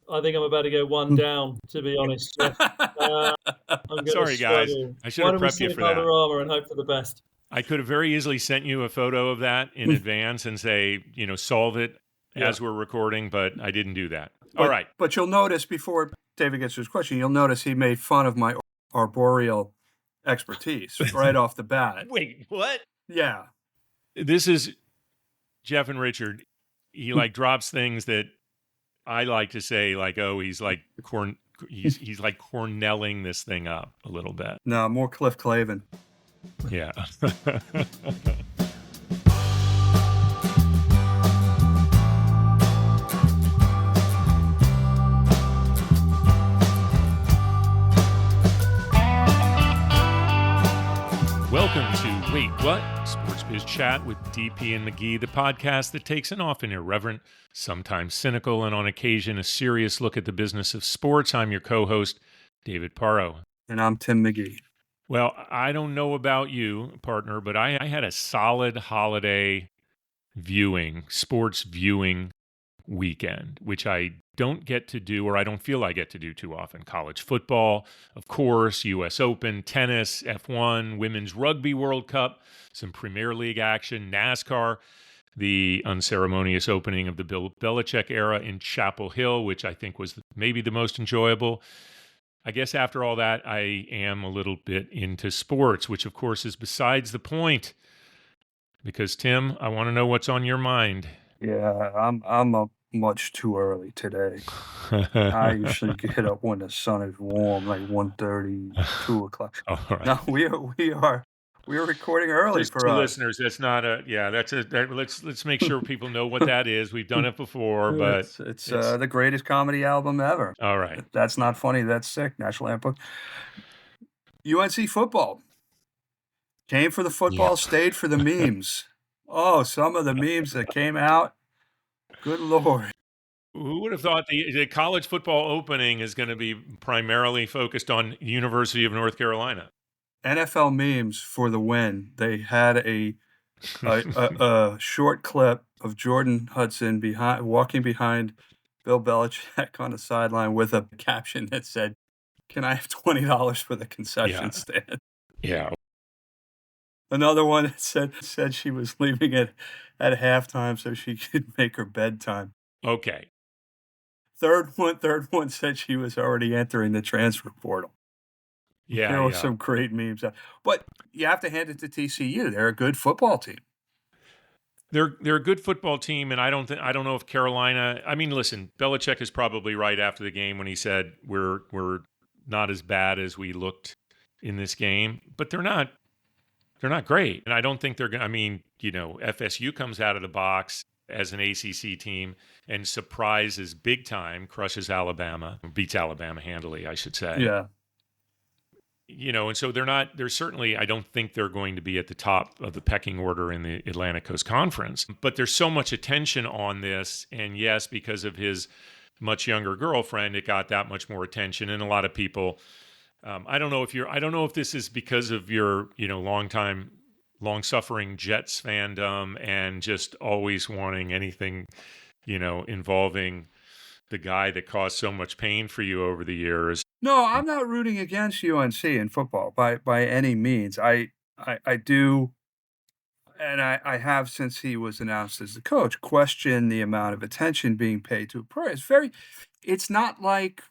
I think I'm about to go one down, to be honest, Jeff. I'm going to Sorry, guys. struggle. I should Why have don't we prepped you say for that. 𝘕𝘈𝘆 and hope for the best? I could have very easily sent you a photo of that in advance and say, solve it as we're recording, but I didn't do that. All right. But you'll notice, before David gets to his question, you'll notice he made fun of my arboreal expertise right off the bat. Wait, what? Yeah. This is Jeff and Richard. He drops things that I like to say, he's like he's like cornelling this thing up a little bit. No, more Cliff Clavin. Yeah. Welcome to Wait What? Sports Biz Chat with DP and McGhee, the podcast that takes an often irreverent, sometimes cynical, and on occasion a serious look at the business of sports. I'm your co-host, David Parro. And I'm Tim McGhee. Well, I don't know about you, partner, but I had a solid holiday sports viewing weekend, which I don't get to do, or I don't feel I get to do too often. College football, of course, U.S. Open, tennis, F1, Women's Rugby World Cup, some Premier League action, NASCAR, the unceremonious opening of the Bill Belichick era in Chapel Hill, which I think was maybe the most enjoyable. I guess after all that, I am a little bit into sports, which of course is besides the point. Because Tim, I want to know what's on your mind. Yeah, I'm up much too early today. I usually get up when the sun is warm, like 1:30, 2 o'clock. All right. No, we are recording early Just for us. us. Listeners, that's not let's make sure people know what that is. We've done it before, but it's the greatest comedy album ever. All right. That's not funny, that's sick. National Anthem. UNC football. Came for the football, stayed for the memes. Oh, some of the memes that came out. Good Lord. Who would have thought the college football opening is going to be primarily focused on University of North Carolina? NFL memes for the win. They had a short clip of Jordan Hudson walking behind Bill Belichick on the sideline with a caption that said, "Can I have $20 for the concession stand?" Yeah. Another one said she was leaving it at halftime so she could make her bedtime. Okay. Third one said she was already entering the transfer portal. Yeah, there were some great memes. But you have to hand it to TCU. They're a good football team. They're a good football team, and I don't know if Carolina. I mean, listen, Belichick is probably right after the game when he said we're not as bad as we looked in this game, but they're not great, and I don't think they're going. I mean, FSU comes out of the box as an ACC team and surprises big time, crushes Alabama, beats Alabama handily, I should say. Yeah. And so they're certainly, I don't think they're going to be at the top of the pecking order in the Atlantic Coast Conference. But there's so much attention on this. And yes, because of his much younger girlfriend, it got that much more attention. And a lot of people, I don't know if this is because of your, long-suffering Jets fandom and just always wanting anything, involving the guy that caused so much pain for you over the years. No, I'm not rooting against UNC in football by any means. I do, and I have since he was announced as the coach, question the amount of attention being paid to a player. It's not like,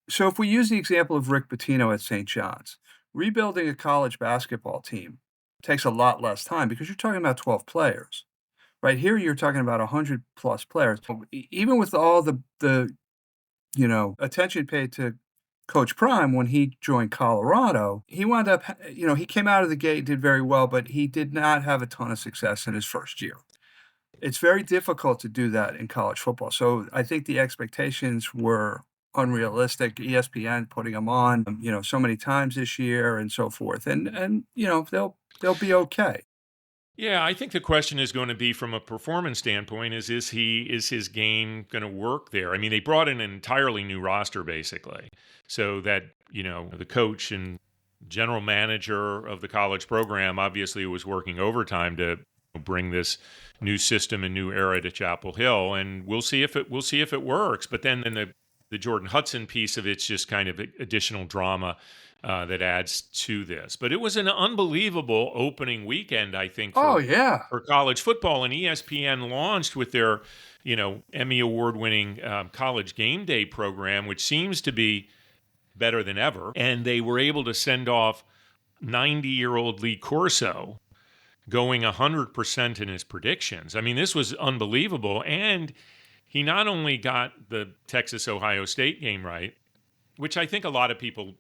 so if we use the example of Rick Pitino at St. John's, rebuilding a college basketball team takes a lot less time because you're talking about 12 players. Right here, you're talking about 100 plus players. Even with all the attention paid to Coach Prime when he joined Colorado, he wound up, he came out of the gate, did very well, but he did not have a ton of success in his first year. It's very difficult to do that in college football. So I think the expectations were unrealistic. ESPN putting him on, so many times this year and so forth. And they'll be okay. Yeah, I think the question is going to be from a performance standpoint is his game going to work there? I mean, they brought in an entirely new roster basically. So that, the coach and general manager of the college program obviously was working overtime to bring this new system and new era to Chapel Hill, and we'll see if it works. But then in the the Jordan Hudson piece of it's just kind of additional drama that adds to this. But it was an unbelievable opening weekend, I think, Oh yeah. for college football. And ESPN launched with their, Emmy award-winning college game day program, which seems to be better than ever. And they were able to send off 90-year-old Lee Corso going 100% in his predictions. I mean, this was unbelievable. And he not only got the Texas-Ohio State game right, which I think a lot of people,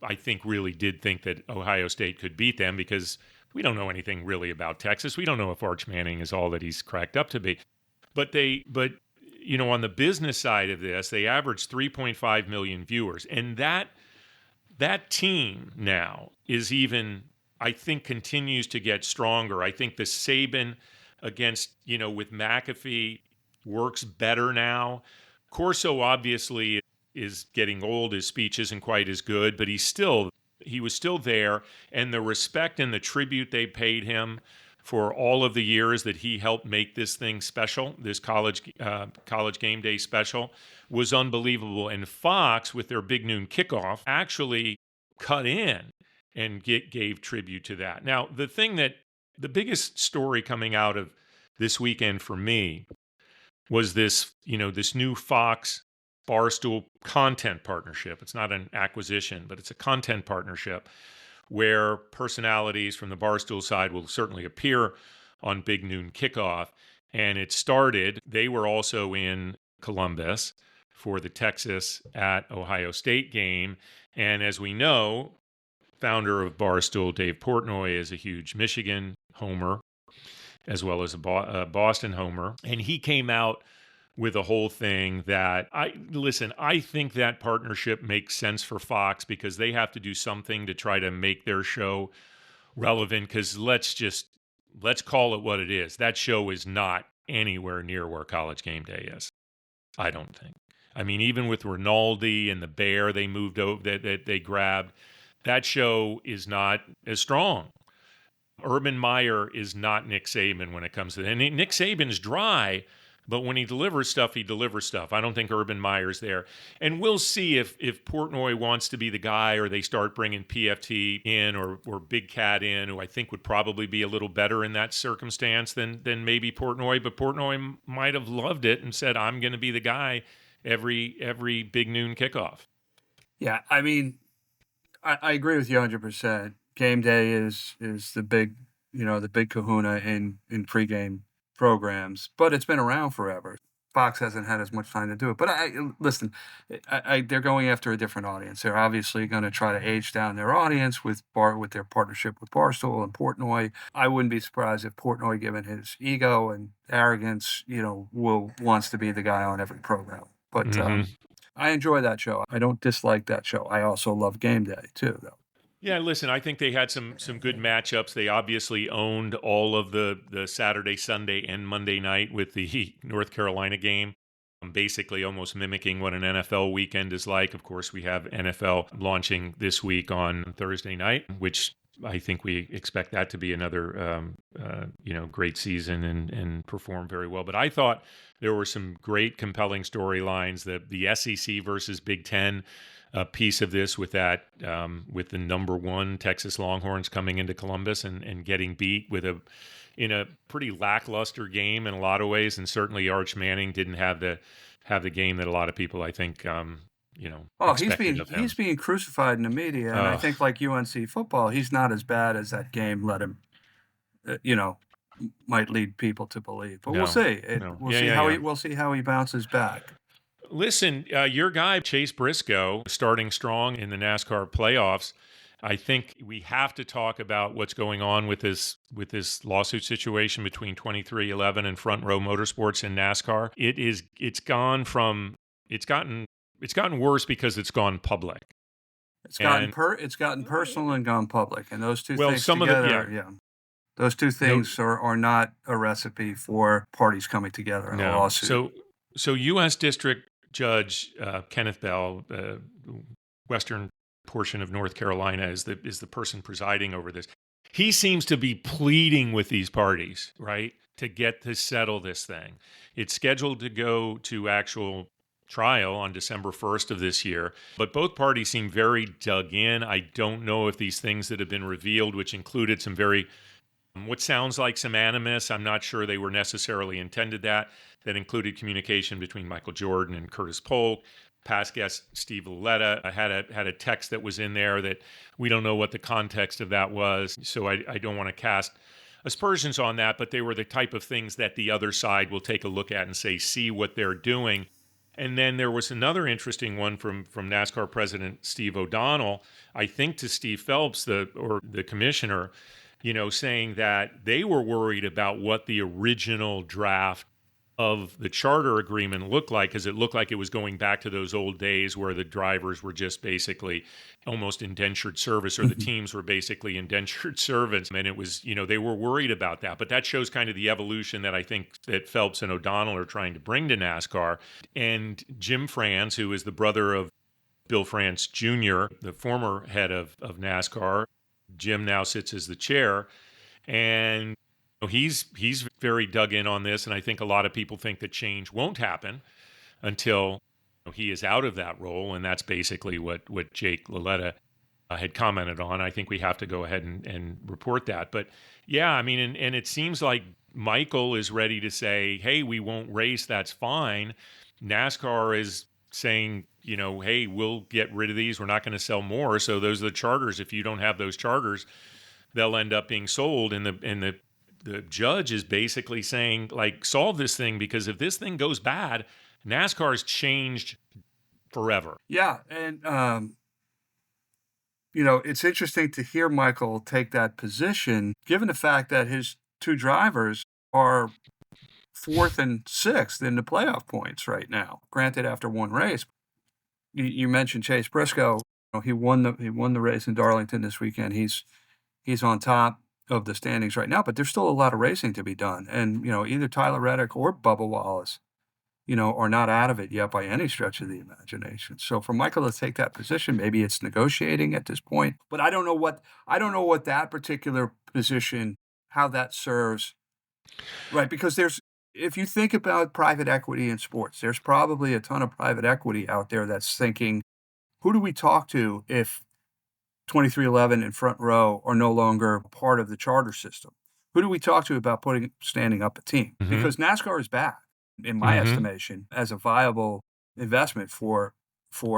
really did think that Ohio State could beat them, because we don't know anything really about Texas. We don't know if Arch Manning is all that he's cracked up to be. But on the business side of this, they averaged 3.5 million viewers. And that team now is even, I think, continues to get stronger. I think the Saban against, with McAfee works better now. Corso obviously is getting old. His speech isn't quite as good, but he was still there. And the respect and the tribute they paid him for all of the years that he helped make this thing special, this college game day special, was unbelievable. And Fox, with their big noon kickoff, actually cut in and gave tribute to that. Now, the biggest story coming out of this weekend for me was this new Fox Barstool content partnership. It's not an acquisition, but it's a content partnership where personalities from the Barstool side will certainly appear on Big Noon Kickoff. And they were also in Columbus for the Texas at Ohio State game. And as we know, founder of Barstool, Dave Portnoy, is a huge Michigan homer, as well as a Boston homer. And he came out with a whole thing that I think that partnership makes sense for Fox, because they have to do something to try to make their show relevant. Because let's call it what it is. That show is not anywhere near where College Game Day is, I don't think. I mean, even with Rinaldi and the Bear they moved over, that they grabbed, that show is not as strong. Urban Meyer is not Nick Saban when it comes to that. And Nick Saban's dry, but when he delivers stuff, he delivers stuff. I don't think Urban Meyer's there. And we'll see if Portnoy wants to be the guy, or they start bringing PFT in or Big Cat in, who I think would probably be a little better in that circumstance than maybe Portnoy. But Portnoy might have loved it and said, I'm going to be the guy every Big Noon Kickoff. Yeah, I mean, I agree with you 100%. Game day is the big, the big kahuna in pregame programs, but it's been around forever. Fox hasn't had as much time to do it. But listen, they're going after a different audience. They're obviously going to try to age down their audience with their partnership with Barstool and Portnoy. I wouldn't be surprised if Portnoy, given his ego and arrogance, wants to be the guy on every program. But I enjoy that show. I don't dislike that show. I also love Game Day too, though. Yeah, listen, I think they had some good matchups. They obviously owned all of the Saturday, Sunday, and Monday night with the North Carolina game, basically almost mimicking what an NFL weekend is like. Of course, we have NFL launching this week on Thursday night, which I think we expect that to be another great season and perform very well. But I thought there were some great, compelling storylines. The SEC versus Big Ten piece of this with the number one Texas Longhorns coming into Columbus and getting beat in a pretty lackluster game in a lot of ways, and certainly Arch Manning didn't have the game that a lot of people, I think, he's being crucified in the media, and I think, like UNC football, he's not as bad as that game let him, might lead people to believe. But we'll see. We'll see how he bounces back. Listen, your guy, Chase Briscoe, starting strong in the NASCAR playoffs. I think we have to talk about what's going on with this lawsuit situation between 23XI and Front Row Motorsports and NASCAR. It's gotten worse because it's gone public. It's gotten personal and gone public, and those two things together, those two things are not a recipe for parties coming together in a lawsuit. So U.S. District Judge Kenneth Bell, the western portion of North Carolina, is the person presiding over this. He seems to be pleading with these parties, right, to settle this thing. It's scheduled to go to actual trial on December 1st of this year. But both parties seem very dug in. I don't know if these things that have been revealed, which included some very, what sounds like some animus, I'm not sure they were necessarily intended that included communication between Michael Jordan and Curtis Polk. Past guest Steve Loletta had a text that was in there that we don't know what the context of that was. So I don't want to cast aspersions on that, but they were the type of things that the other side will take a look at and say, see what they're doing. And then there was another interesting one from NASCAR President Steve O'Donnell, I think to Steve Phelps, the commissioner, saying that they were worried about what the original draft of the charter agreement looked like, because it looked like it was going back to those old days where the drivers were just basically almost indentured service, or the teams were basically indentured servants. And it was, they were worried about that. But that shows kind of the evolution that I think that Phelps and O'Donnell are trying to bring to NASCAR. And Jim France, who is the brother of Bill France Jr., the former head of NASCAR, Jim now sits as the chair. And he's very dug in on this, and I think a lot of people think that change won't happen until he is out of that role, and that's basically what Jake Loletta had commented on. I think we have to go ahead and report that. But yeah, I mean, and it seems like Michael is ready to say, hey, we won't race, that's fine. NASCAR is saying, hey, we'll get rid of these, we're not going to sell more, so those are the charters. If you don't have those charters, they'll end up being sold, and the judge is basically saying, like, solve this thing, because if this thing goes bad, NASCAR's changed forever. Yeah, and it's interesting to hear Michael take that position, given the fact that his two drivers are 4th and 6th in the playoff points right now. Granted, after one race, you mentioned Chase Briscoe. He won the race in Darlington this weekend. He's on top of the standings right now, but there's still a lot of racing to be done. And, either Tyler Reddick or Bubba Wallace, are not out of it yet by any stretch of the imagination. So for Michael to take that position, maybe it's negotiating at this point, but I don't know what that particular position, how that serves, right? Because if you think about private equity in sports, there's probably a ton of private equity out there that's thinking, who do we talk to if 2311 and Front Row are no longer part of the charter system? Who do we talk to about standing up a team? Mm-hmm. Because NASCAR is back, in my estimation, as a viable investment for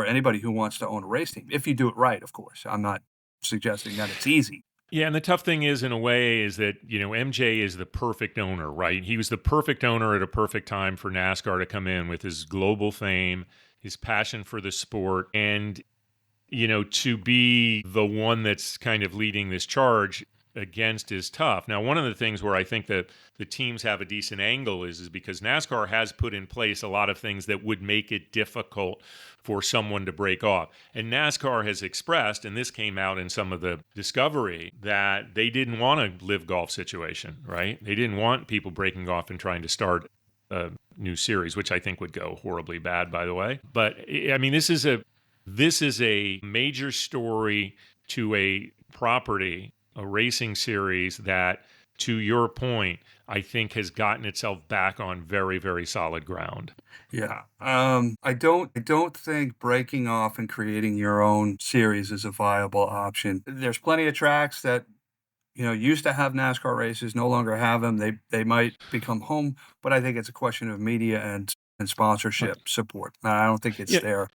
anybody who wants to own a race team. If you do it right, of course. I'm not suggesting that it's easy. Yeah, and the tough thing is, in a way, is that, MJ is the perfect owner, right? He was the perfect owner at a perfect time for NASCAR to come in with his global fame, his passion for the sport, and to be the one that's kind of leading this charge against is tough. Now, one of the things where I think that the teams have a decent angle is because NASCAR has put in place a lot of things that would make it difficult for someone to break off. And NASCAR has expressed, and this came out in some of the discovery, that they didn't want a live golf situation, right? They didn't want people breaking off and trying to start a new series, which I think would go horribly bad, by the way. But I mean, this is a major story to a property, a racing series that, to your point, I think has gotten itself back on very, very solid ground. Yeah. I don't think breaking off and creating your own series is a viable option. There's plenty of tracks that, used to have NASCAR races, no longer have them. They might become home, but I think it's a question of media and sponsorship support. I don't think it's there.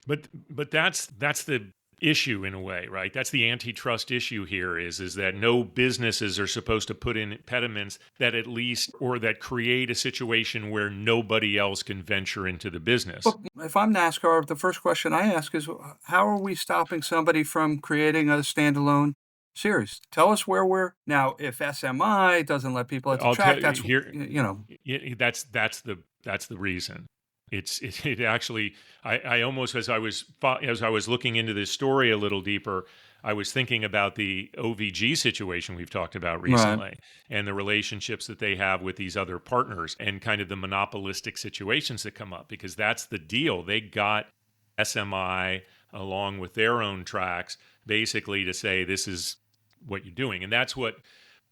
But that's the issue in a way, right? That's the antitrust issue here is that no businesses are supposed to put in impediments that that create a situation where nobody else can venture into the business. But if I'm NASCAR, the first question I ask is, how are we stopping somebody from creating a standalone series? Tell us where we're now. If SMI doesn't let people at the track, that's that's the reason. It actually, I almost, as I was looking into this story a little deeper, I was thinking about the OVG situation we've talked about recently, and the relationships that they have with these other partners, and kind of the monopolistic situations that come up, because that's the deal. They got SMI along with their own tracks, basically to say, this is what you're doing. And that's what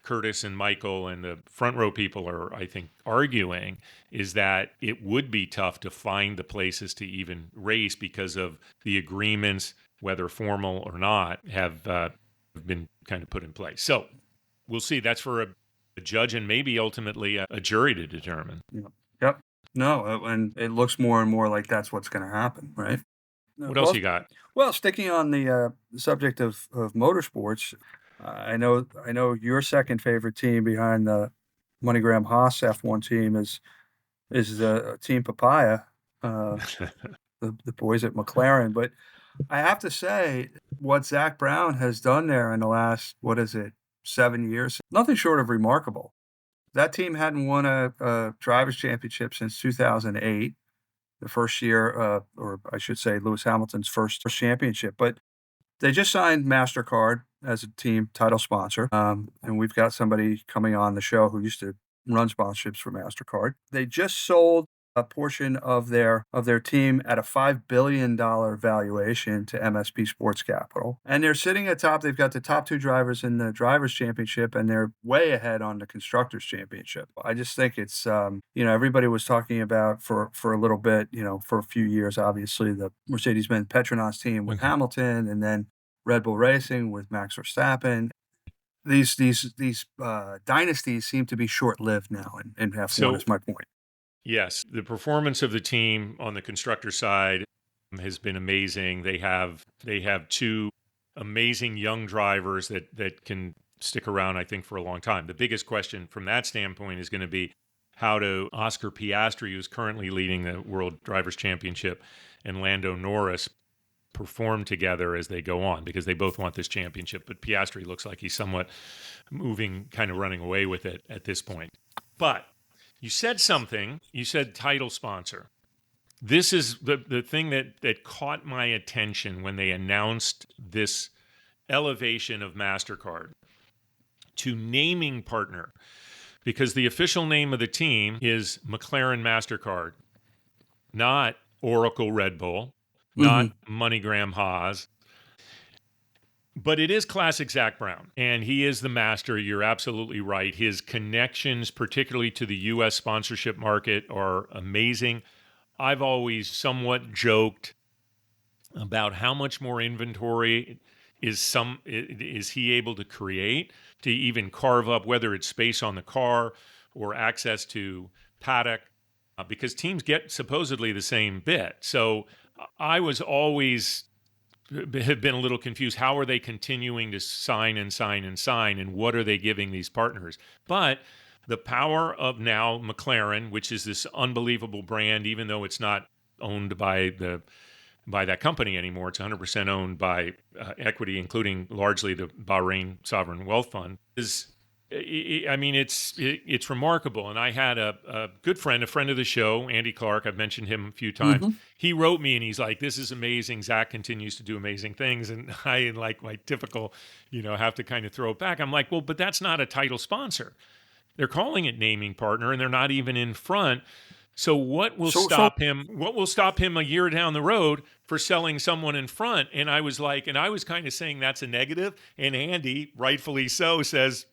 Curtis and Michael and the front row people are, I think, arguing is that it would be tough to find the places to even race because of the agreements, whether formal or not, have been kind of put in place. So we'll see. That's for a judge and maybe ultimately a jury to determine. Yep. No, and it looks more and more like that's what's going to happen, right? What else you got? Well, sticking on the subject of motorsports, I know your second favorite team behind the MoneyGram Haas F1 team is Team Papaya, the boys at McLaren. But I have to say, what Zach Brown has done there in the last 7 years, nothing short of remarkable. That team hadn't won a drivers' championship since 2008. The first year, or I should say Lewis Hamilton's first championship. But they just signed MasterCard as a team title sponsor. And we've got somebody coming on the show who used to run sponsorships for MasterCard. They just sold a portion of their team at a $5 billion valuation to MSP Sports Capital. And they're sitting at top. They've got the top two drivers in the Drivers' Championship, and they're way ahead on the Constructors' Championship. I just think it's, everybody was talking about for a little bit, for a few years, obviously, the Mercedes-Benz Petronas team with Hamilton, and then Red Bull Racing with Max Verstappen. These dynasties seem to be short-lived now in F1, is my point. Yes, the performance of the team on the constructor side has been amazing. They have two amazing young drivers that can stick around, I think, for a long time. The biggest question from that standpoint is going to be how do Oscar Piastri, who's currently leading the World Drivers' Championship, and Lando Norris perform together as they go on, because they both want this championship. But Piastri looks like he's somewhat moving, kind of running away with it at this point. But you said something. You said title sponsor. This is the thing that caught my attention when they announced this elevation of MasterCard to naming partner, because the official name of the team is McLaren MasterCard, not Oracle Red Bull, not MoneyGram Haas. But it is classic Zach Brown, and he is the master. You're absolutely right. His connections, particularly to the U.S. sponsorship market, are amazing. I've always somewhat joked about how much more inventory is he able to create to even carve up, whether it's space on the car or access to paddock, because teams get supposedly the same bit. So I was always have been a little confused. How are they continuing to sign, and what are they giving these partners? But the power of now McLaren, which is this unbelievable brand, even though it's not owned by that company anymore, it's 100% owned by equity, including largely the Bahrain Sovereign Wealth Fund, it's remarkable. And I had a good friend, a friend of the show, Andy Clark. I've mentioned him a few times. He wrote me and he's like, this is amazing. Zach continues to do amazing things. And I, like my typical, have to kind of throw it back. I'm like, well, but that's not a title sponsor. They're calling it naming partner and they're not even in front. So what will stop him? What will stop him a year down the road for selling someone in front? And I was kind of saying that's a negative. And Andy, rightfully so, says,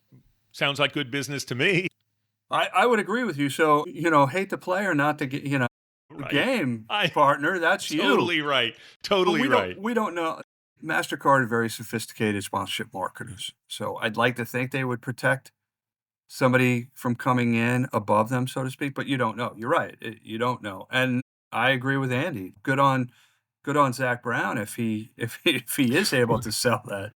sounds like good business to me. I would agree with you. So, hate the player, not to get, the game partner. That's you. Totally right. Totally right. We don't know. MasterCard are very sophisticated sponsorship marketers. So I'd like to think they would protect somebody from coming in above them, so to speak. But you don't know. You're right. You don't know. And I agree with Andy. Good on Zach Brown if he is able to sell that.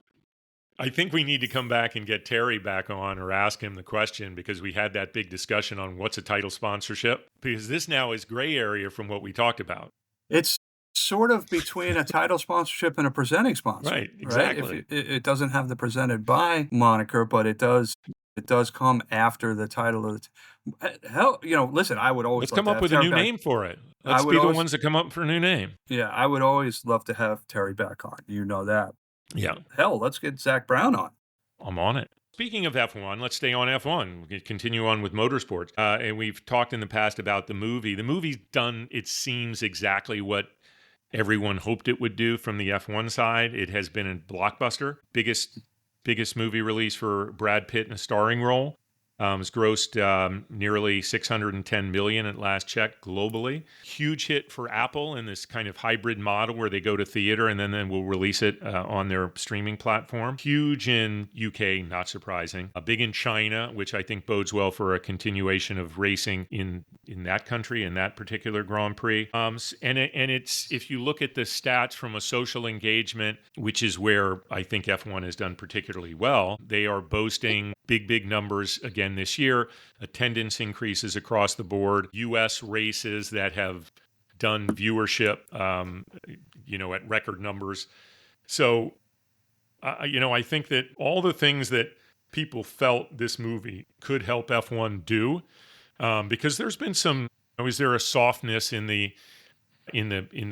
I think we need to come back and get Terry back on or ask him the question, because we had that big discussion on what's a title sponsorship, because this now is gray area from what we talked about. It's sort of between a title sponsorship and a presenting sponsor. Right, exactly. Right? It doesn't have the presented by moniker, but it does come after the title of the hell, listen, I would always let's come up with a new name for it. Let's be the ones that come up for a new name. Yeah, I would always love to have Terry back on. You know that. Yeah. Hell, let's get Zach Brown on. I'm on it. Speaking of F1, let's stay on F1. We can continue on with motorsports. And we've talked in the past about the movie. The movie's done, it seems, exactly what everyone hoped it would do from the F1 side. It has been a blockbuster, biggest biggest movie release for Brad Pitt in a starring role. It's grossed nearly $610 million at last check globally. Huge hit for Apple in this kind of hybrid model where they go to theater and then will release it on their streaming platform. Huge in UK, not surprising. Big in China, which I think bodes well for a continuation of racing in that country, in that particular Grand Prix. It's, if you look at the stats from a social engagement, which is where I think F1 has done particularly well, they are boasting big numbers again this year, attendance increases across the board, U.S. races that have done viewership, at record numbers. So, I think that all the things that people felt this movie could help F1 do, because there's been some, is there a softness in the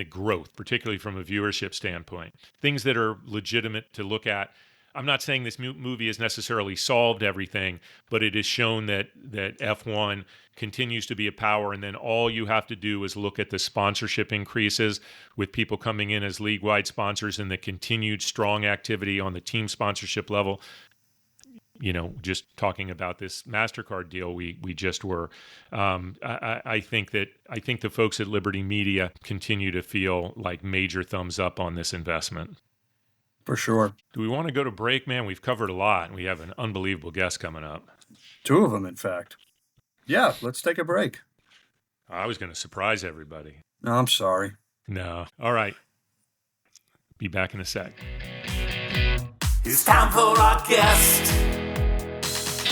growth, particularly from a viewership standpoint, things that are legitimate to look at. I'm not saying this movie has necessarily solved everything, but it has shown that F1 continues to be a power, and then all you have to do is look at the sponsorship increases with people coming in as league-wide sponsors and the continued strong activity on the team sponsorship level. Just talking about this MasterCard deal we just were. I think the folks at Liberty Media continue to feel like major thumbs up on this investment. For sure. Do we want to go to break, man? We've covered a lot, and we have an unbelievable guest coming up. 2 of them, in fact. Yeah, let's take a break. I was going to surprise everybody. No, I'm sorry. No. All right. Be back in a sec. It's time for our guest.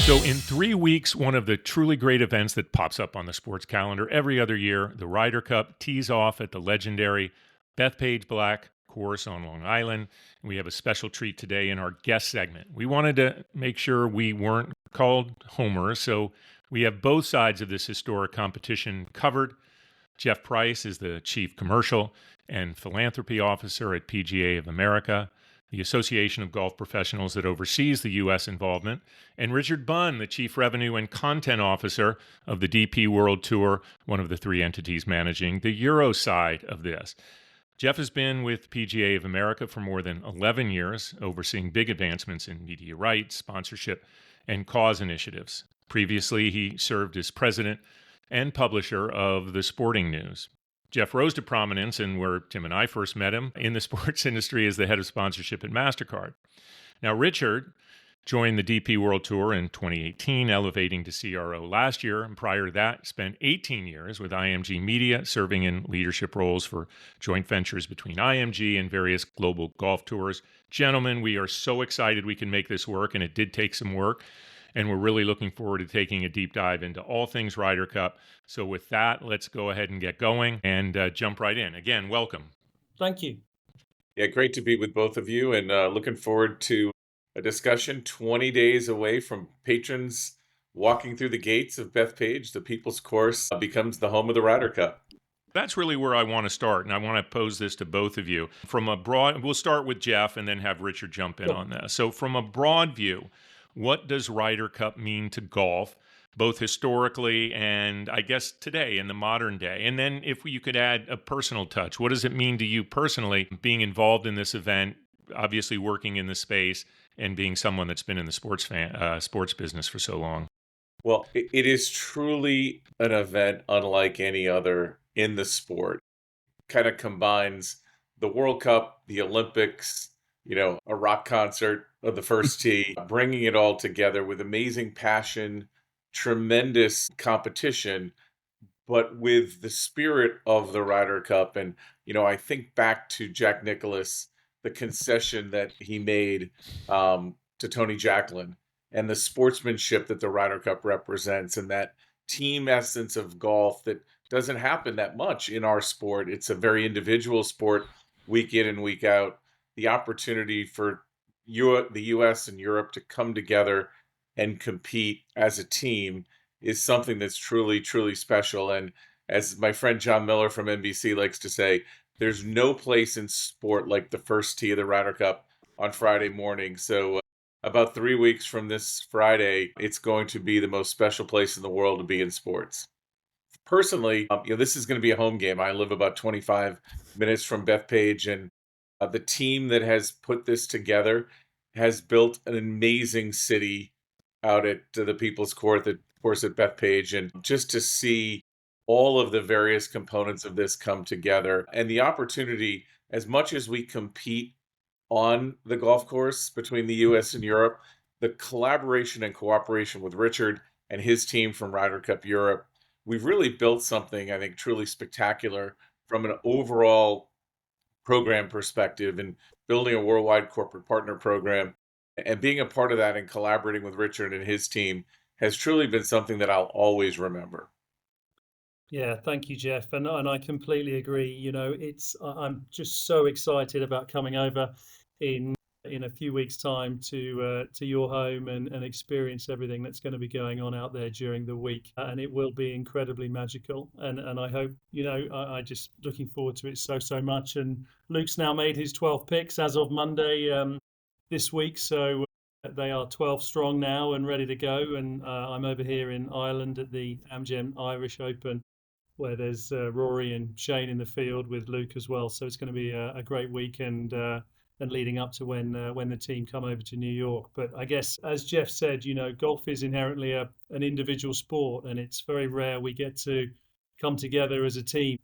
So in 3 weeks, one of the truly great events that pops up on the sports calendar every other year, the Ryder Cup tees off at the legendary Bethpage Black course on Long Island. We have a special treat today in our guest segment. We wanted to make sure we weren't called homers, so we have both sides of this historic competition covered. Jeff Price is the Chief Commercial and Philanthropy Officer at PGA of America, the Association of Golf Professionals that oversees the U.S. involvement, and Richard Bunn, the Chief Revenue and Content Officer of the DP World Tour, one of the 3 entities managing the Euro side of this. Jeff has been with PGA of America for more than 11 years, overseeing big advancements in media rights, sponsorship, and cause initiatives. Previously, he served as president and publisher of The Sporting News. Jeff rose to prominence, and where Tim and I first met him, in the sports industry as the head of sponsorship at MasterCard. Now, Richard joined the DP World Tour in 2018, elevating to CRO last year, and prior to that, spent 18 years with IMG Media, serving in leadership roles for joint ventures between IMG and various global golf tours. Gentlemen, we are so excited we can make this work, and it did take some work, and we're really looking forward to taking a deep dive into all things Ryder Cup. So with that, let's go ahead and get going and jump right in. Again, welcome. Thank you. Yeah, great to be with both of you, and looking forward to a discussion 20 days away from patrons walking through the gates of Bethpage. The People's Course becomes the home of the Ryder Cup. That's really where I want to start, and I want to pose this to both of you. From a broad, we'll start with Jeff and then have Richard jump in on this. So from a broad view, what does Ryder Cup mean to golf, both historically and I guess today in the modern day? And then if you could add a personal touch, what does it mean to you personally, being involved in this event, obviously working in the space, and being someone that's been in the sports business for so long? Well, it is truly an event unlike any other in the sport. Kind of combines the World Cup, the Olympics, a rock concert of the first tee, bringing it all together with amazing passion, tremendous competition, but with the spirit of the Ryder Cup. And, I think back to Jack Nicklaus, the concession that he made to Tony Jacklin, and the sportsmanship that the Ryder Cup represents, and that team essence of golf that doesn't happen that much in our sport. It's a very individual sport, week in and week out. The opportunity for the U.S. and Europe to come together and compete as a team is something that's truly, truly special. And as my friend John Miller from NBC likes to say, there's no place in sport like the first tee of the Ryder Cup on Friday morning. So about 3 weeks from this Friday, it's going to be the most special place in the world to be in sports. Personally, this is going to be a home game. I live about 25 minutes from Bethpage, and the team that has put this together has built an amazing city out at the People's Court, the course at Bethpage, and just to see all of the various components of this come together and the opportunity, as much as we compete on the golf course between the US and Europe, the collaboration and cooperation with Richard and his team from Ryder Cup Europe, we've really built something, I think, truly spectacular from an overall program perspective and building a worldwide corporate partner program. And being a part of that and collaborating with Richard and his team has truly been something that I'll always remember. Yeah, thank you, Jeff. And I completely agree. I'm just so excited about coming over in a few weeks' time to your home and experience everything that's going to be going on out there during the week. And it will be incredibly magical. And I hope, I just looking forward to it so much. And Luke's now made his 12 picks as of Monday this week. So they are 12 strong now and ready to go. And I'm over here in Ireland at the Amgen Irish Open, where there's Rory and Shane in the field with Luke as well. So it's going to be a great weekend and leading up to when the team come over to New York. But I guess, as Jeff said, golf is inherently an individual sport, and it's very rare we get to come together as a team.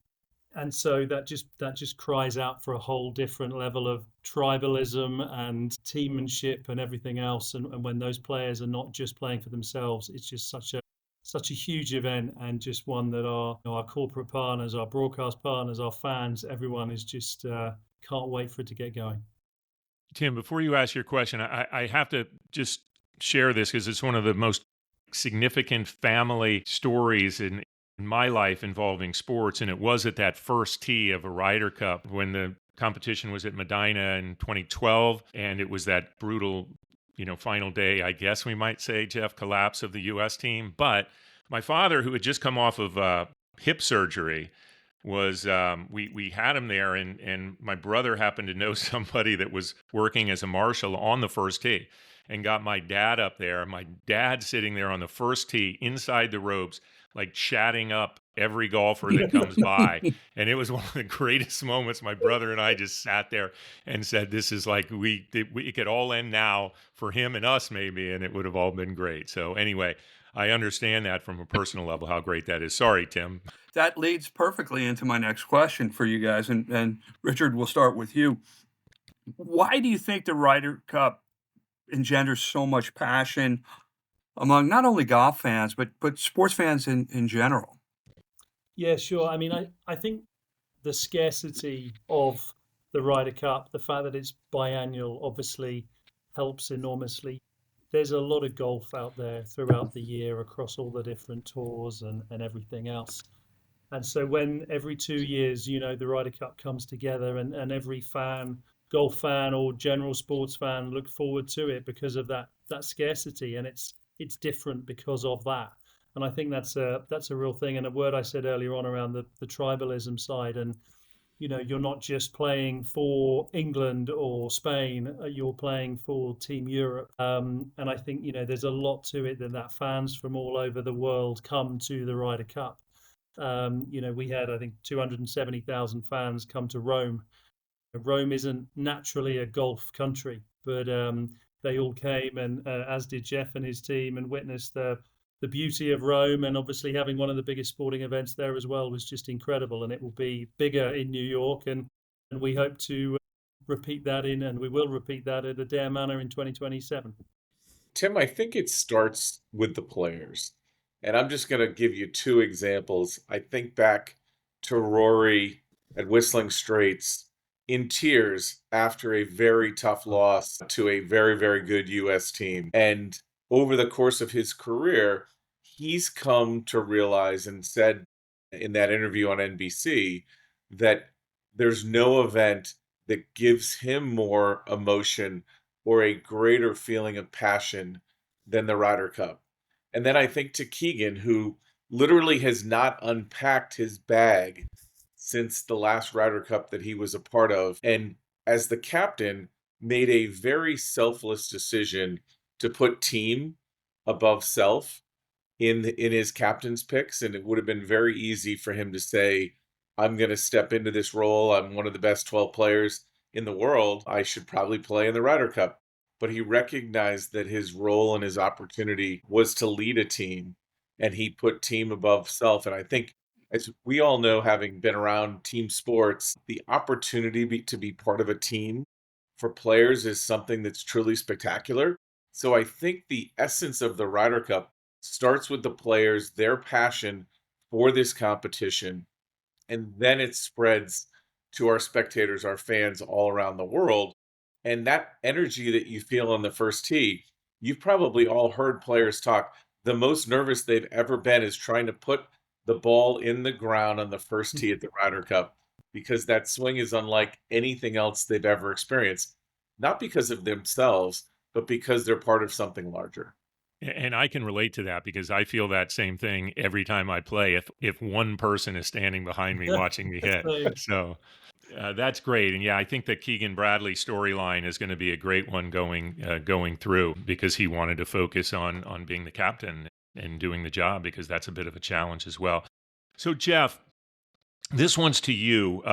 And so that just cries out for a whole different level of tribalism and teammanship and everything else. And when those players are not just playing for themselves, it's just such a huge event, and just one that our corporate partners, our broadcast partners, our fans, everyone is just can't wait for it to get going. Tim, before you ask your question, I have to just share this because it's one of the most significant family stories in my life involving sports, and it was at that first tee of a Ryder Cup when the competition was at Medina in 2012, and it was that brutal, final day, I guess we might say, Jeff, collapse of the U.S. team. But my father, who had just come off of hip surgery, was we had him there, and my brother happened to know somebody that was working as a marshal on the first tee and got my dad up there. My dad sitting there on the first tee inside the ropes, like chatting up every golfer that comes by. And it was one of the greatest moments. My brother and I just sat there and said, this is like, it could all end now for him and us maybe, and it would have all been great. So anyway, I understand that from a personal level, how great that is. Sorry, Tim. That leads perfectly into my next question for you guys. And Richard, we'll start with you. Why do you think the Ryder Cup engenders so much passion among not only golf fans, but sports fans in general? Yeah, sure. I mean, I think the scarcity of the Ryder Cup, the fact that it's biannual, obviously helps enormously. There's a lot of golf out there throughout the year across all the different tours and everything else. And so when every 2 years, the Ryder Cup comes together and every fan, golf fan or general sports fan, look forward to it because of that scarcity. And it's different because of that. And I think that's a real thing. And a word I said earlier on around the tribalism side. And, you're not just playing for England or Spain, you're playing for Team Europe. And I think, there's a lot to it that fans from all over the world come to the Ryder Cup. We had, I think, 270,000 fans come to Rome. Rome isn't naturally a golf country, but they all came, and as did Jeff and his team, and witnessed the beauty of Rome. And obviously having one of the biggest sporting events there as well was just incredible. And it will be bigger in New York, and we hope to repeat that and we will repeat that at Adare Manor in 2027. Tim, I think it starts with the players. And I'm just going to give you two examples. I think back to Rory at Whistling Straits in tears after a very tough loss to a very, very good U.S. team. And over the course of his career, he's come to realize and said in that interview on NBC that there's no event that gives him more emotion or a greater feeling of passion than the Ryder Cup. And then I think to Keegan, who literally has not unpacked his bag since the last Ryder Cup that he was a part of, and as the captain, made a very selfless decision to put team above self in his captain's picks. And it would have been very easy for him to say, I'm going to step into this role. I'm one of the best 12 players in the world. I should probably play in the Ryder Cup. but he recognized that his role and his opportunity was to lead a team, and he put team above self. And I think, as we all know, having been around team sports, the opportunity to be part of a team for players is something that's truly spectacular. So I think the essence of the Ryder Cup starts with the players, their passion for this competition, and then it spreads to our spectators, our fans all around the world. And that energy that you feel on the first tee, you've probably all heard players talk. The most nervous they've ever been is trying to put the ball in the ground on the first tee at the Ryder Cup, because that swing is unlike anything else they've ever experienced, not because of themselves, but because they're part of something larger. And I can relate to that because I feel that same thing every time I play. If one person is standing behind me watching me hit, so that's great. And yeah, I think the Keegan Bradley storyline is going to be a great one going through, because he wanted to focus on being the captain and doing the job, because that's a bit of a challenge as well. So Jeff, this one's to you.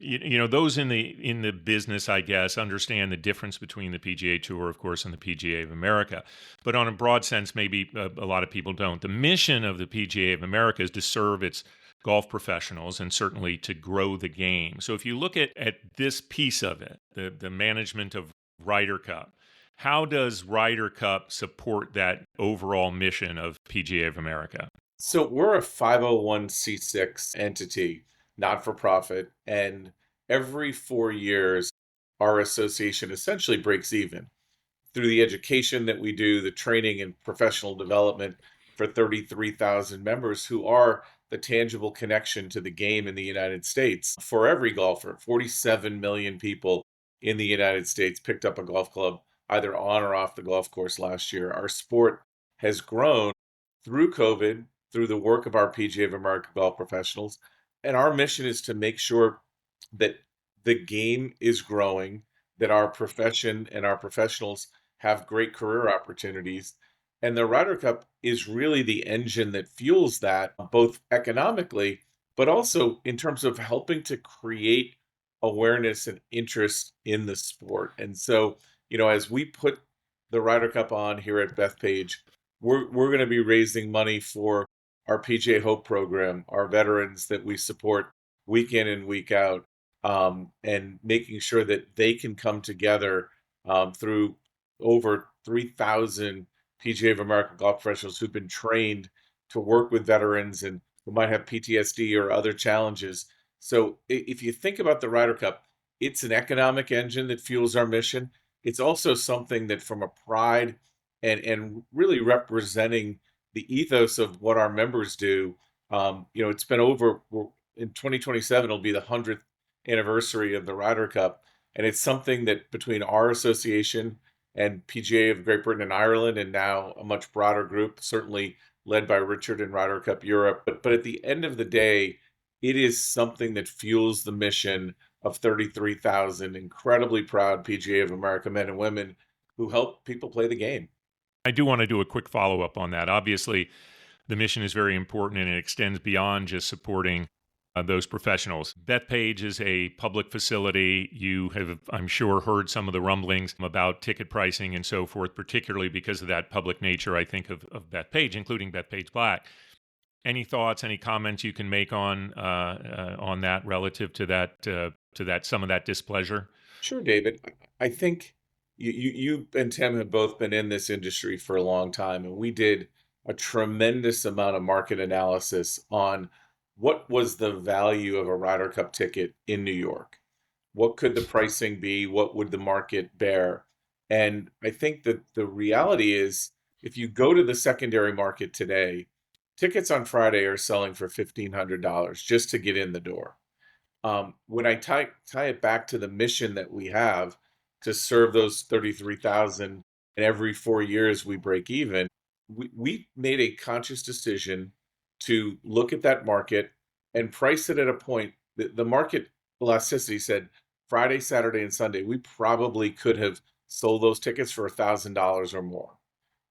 You know, those in the business, I guess, understand the difference between the PGA Tour, of course, and the PGA of America. But on a broad sense, maybe a lot of people don't. The mission of the PGA of America is to serve its golf professionals and certainly to grow the game. So if you look at this piece of it, the management of Ryder Cup, how does Ryder Cup support that overall mission of PGA of America? So we're a 501c6 entity, not for profit, and every 4 years, our association essentially breaks even through the education that we do, the training and professional development for 33,000 members who are the tangible connection to the game in the United States. For every golfer, 47 million people in the United States picked up a golf club either on or off the golf course last year. Our sport has grown through COVID, through the work of our PGA of America golf professionals. And our mission is to make sure that the game is growing, that our profession and our professionals have great career opportunities. And the Ryder Cup is really the engine that fuels that, both economically, but also in terms of helping to create awareness and interest in the sport. And so, you know, as we put the Ryder Cup on here at Bethpage, we're going to be raising money for our PGA Hope program, our veterans that we support week in and week out, and making sure that they can come together through over 3,000 PGA of America golf professionals who've been trained to work with veterans and who might have PTSD or other challenges. So if you think about the Ryder Cup, it's an economic engine that fuels our mission. It's also something that, from a pride and really representing the ethos of what our members do, you know, it's been in 2027, it'll be the 100th anniversary of the Ryder Cup. And it's something that, between our association and PGA of Great Britain and Ireland, and now a much broader group, certainly led by Richard and Ryder Cup Europe. But at the end of the day, it is something that fuels the mission of 33,000 incredibly proud PGA of America men and women who help people play the game. I do want to do a quick follow-up on that. Obviously, the mission is very important, and it extends beyond just supporting those professionals. Bethpage is a public facility. You have, I'm sure, heard some of the rumblings about ticket pricing and so forth, particularly because of that public nature, I think, of Bethpage, including Bethpage Black. Any thoughts, any comments you can make on that relative to that some of that displeasure? Sure, David. I think you and Tim have both been in this industry for a long time, and we did a tremendous amount of market analysis on what was the value of a Ryder Cup ticket in New York. What could the pricing be? What would the market bear? And I think that the reality is, if you go to the secondary market today, tickets on Friday are selling for $1,500 just to get in the door. When I tie it back to the mission that we have to serve those 33,000, and every 4 years we break even, we made a conscious decision to look at that market and price it at a point that the market elasticity said Friday, Saturday, and Sunday, we probably could have sold those tickets for $1,000 or more.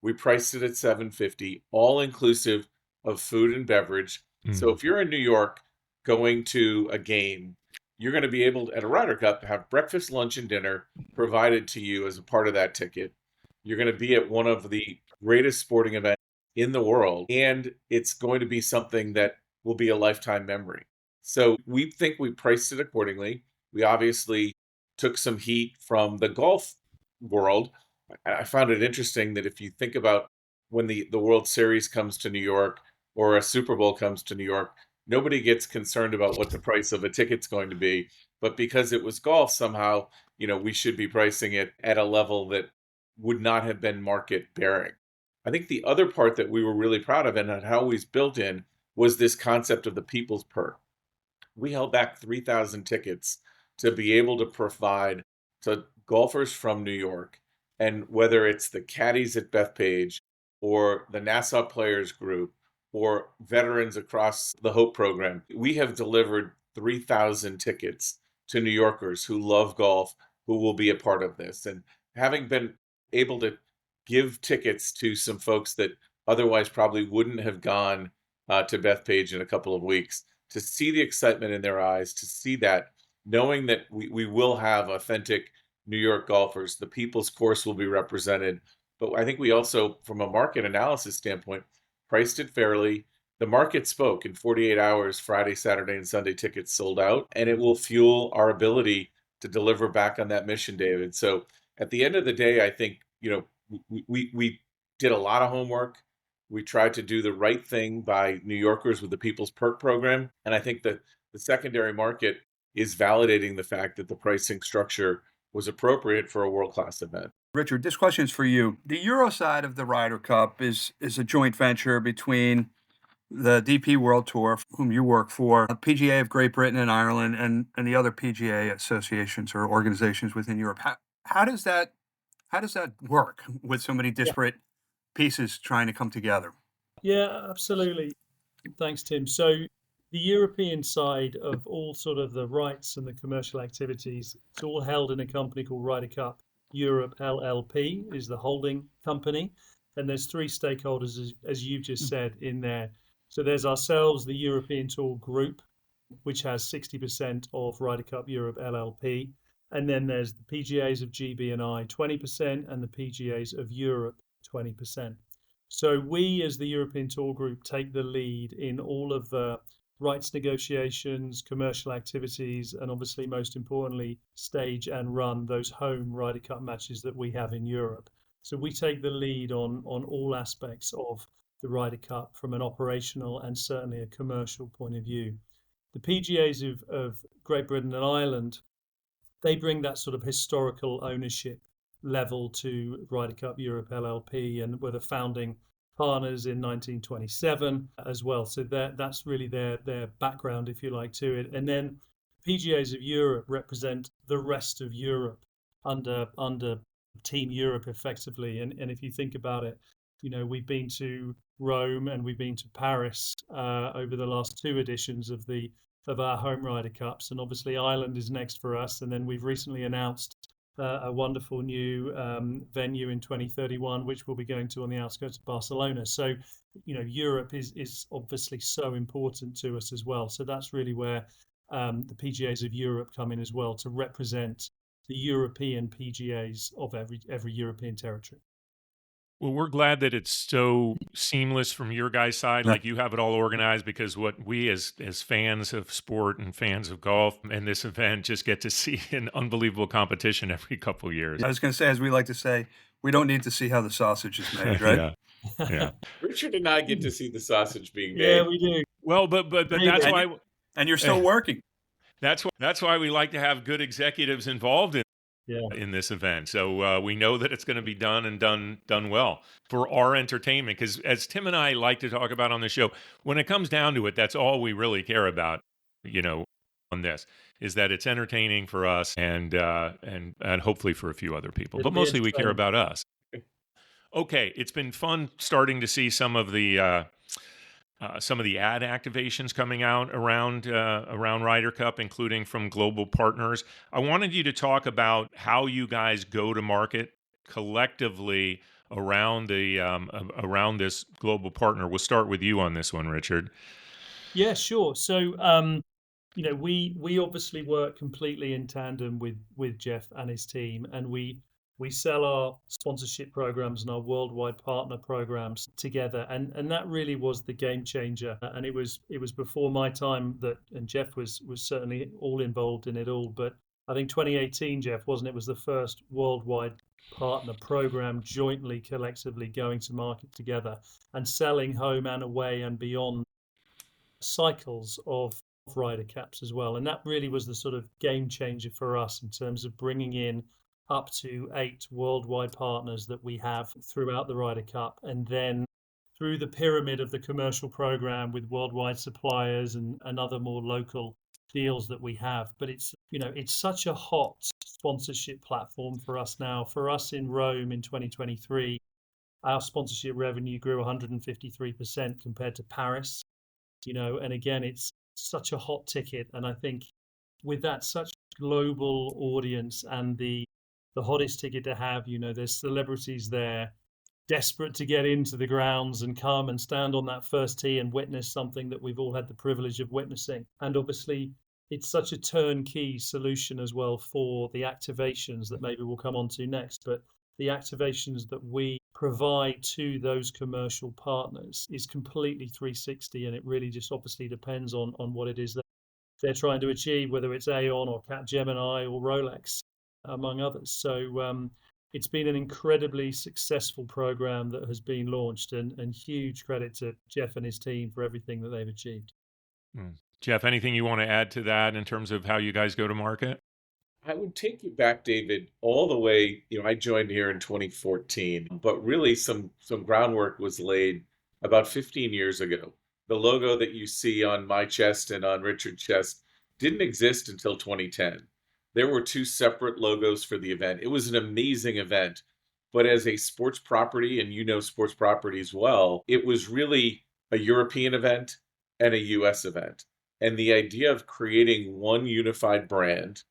We priced it at $750, all inclusive of food and beverage. So if you're in New York going to a game, you're going to be able to, at a Ryder Cup, have breakfast, lunch, and dinner provided to you as a part of that ticket. You're going to be at one of the greatest sporting events in the world, and it's going to be something that will be a lifetime memory. So we think we priced it accordingly. We obviously took some heat from the golf world. I found it interesting that if you think about when the World Series comes to New York or a Super Bowl comes to New York, nobody gets concerned about what the price of a ticket's going to be. But because it was golf, somehow, we should be pricing it at a level that would not have been market bearing. I think the other part that we were really proud of and had always built in was this concept of the people's perk. We held back 3,000 tickets to be able to provide to golfers from New York, and whether it's the caddies at Bethpage or the Nassau Players Group or veterans across the Hope program, we have delivered 3,000 tickets to New Yorkers who love golf, who will be a part of this. And having been able to give tickets to some folks that otherwise probably wouldn't have gone to Bethpage in a couple of weeks, to see the excitement in their eyes, to see that, knowing that we will have authentic New York golfers, the people's course will be represented. But I think we also, from a market analysis standpoint, priced it fairly. The market spoke. In 48 hours, Friday, Saturday, and Sunday tickets sold out, and it will fuel our ability to deliver back on that mission, David. So at the end of the day, I think, we did a lot of homework. We tried to do the right thing by New Yorkers with the People's Perk program. And I think that the secondary market is validating the fact that the pricing structure was appropriate for a world-class event. Richard, this question is for you. The Euro side of the Ryder Cup is a joint venture between the DP World Tour, whom you work for, the PGA of Great Britain and Ireland, and the other PGA associations or organizations within Europe. How does that work with so many disparate pieces trying to come together? Yeah, absolutely. Thanks, Tim. So the European side of all sort of the rights and the commercial activities, it's all held in a company called Ryder Cup Europe LLP is the holding company. And there's three stakeholders, as you just said, in there. So there's ourselves, the European Tour Group, which has 60% of Ryder Cup Europe LLP. And then there's the PGAs of GB and I, 20%, and the PGAs of Europe, 20%. So we, as the European Tour Group, take the lead in all of the rights negotiations, commercial activities, and obviously, most importantly, stage and run those home Ryder Cup matches that we have in Europe. So we take the lead on all aspects of the Ryder Cup from an operational and certainly a commercial point of view. The PGAs of Great Britain and Ireland, they bring that sort of historical ownership level to Ryder Cup Europe LLP, and were the founding partners in 1927 as well. So that's really their background, if you like, to it. And then PGAs of Europe represent the rest of Europe under Team Europe effectively. And if you think about it, we've been to Rome and we've been to Paris over the last two editions of our home Ryder Cups, and obviously Ireland is next for us. And then we've recently announced a wonderful new venue in 2031, which we'll be going to on the outskirts of Barcelona. So, Europe is obviously so important to us as well. So that's really where the PGAs of Europe come in as well, to represent the European PGAs of every European territory. Well, we're glad that it's so seamless from your guys' side. Like, you have it all organized, because what we as fans of sport and fans of golf and this event just get to see an unbelievable competition every couple of years. I was going to say, as we like to say, we don't need to see how the sausage is made, right? Yeah. Richard and I get to see the sausage being made. Yeah, we do. Well, but that's why. And you're still working. That's why we like to have good executives involved in this event. So we know that it's going to be done and done well for our entertainment. Because as Tim and I like to talk about on the show, when it comes down to it, that's all we really care about, on this, is that it's entertaining for us and hopefully for a few other people. But mostly we care about us. Okay, it's been fun starting to see some of the ad activations coming out around Ryder Cup, including from global partners. I wanted you to talk about how you guys go to market collectively around this global partner. We'll start with you on this one, Richard. Yeah, sure. So we obviously work completely in tandem with Jeff and his team, and we sell our sponsorship programs and our worldwide partner programs together, and that really was the game changer. And it was before my time and Jeff was certainly all involved in it all. But I think 2018, Jeff, wasn't it? Was the first worldwide partner program jointly, collectively going to market together and selling home and away and beyond cycles of Ryder Cups as well. And that really was the sort of game changer for us in terms of bringing in up to 8 worldwide partners that we have throughout the Ryder Cup, and then through the pyramid of the commercial program with worldwide suppliers and other more local deals that we have. But it's such a hot sponsorship platform for us now. For us in Rome in 2023, our sponsorship revenue grew 153% compared to Paris. And again, it's such a hot ticket. And I think with that such global audience and the hottest ticket to have, there's celebrities there desperate to get into the grounds and come and stand on that first tee and witness something that we've all had the privilege of witnessing. And obviously it's such a turnkey solution as well for the activations that maybe we'll come on to next. But the activations that we provide to those commercial partners is completely 360, and it really just obviously depends on what it is that they're trying to achieve, whether it's Aon or Capgemini or Rolex, among others. So it's been an incredibly successful program that has been launched, and huge credit to Jeff and his team for everything that they've achieved. Jeff, anything you want to add to that in terms of how you guys go to market? I would take you back, David, all the way. I joined here in 2014, but really some groundwork was laid about 15 years ago. The logo that you see on my chest and on Richard's chest didn't exist until 2010. There were 2 separate logos for the event. It was an amazing event, but as a sports property, and sports properties well, it was really a European event and a US event. And the idea of creating one unified brand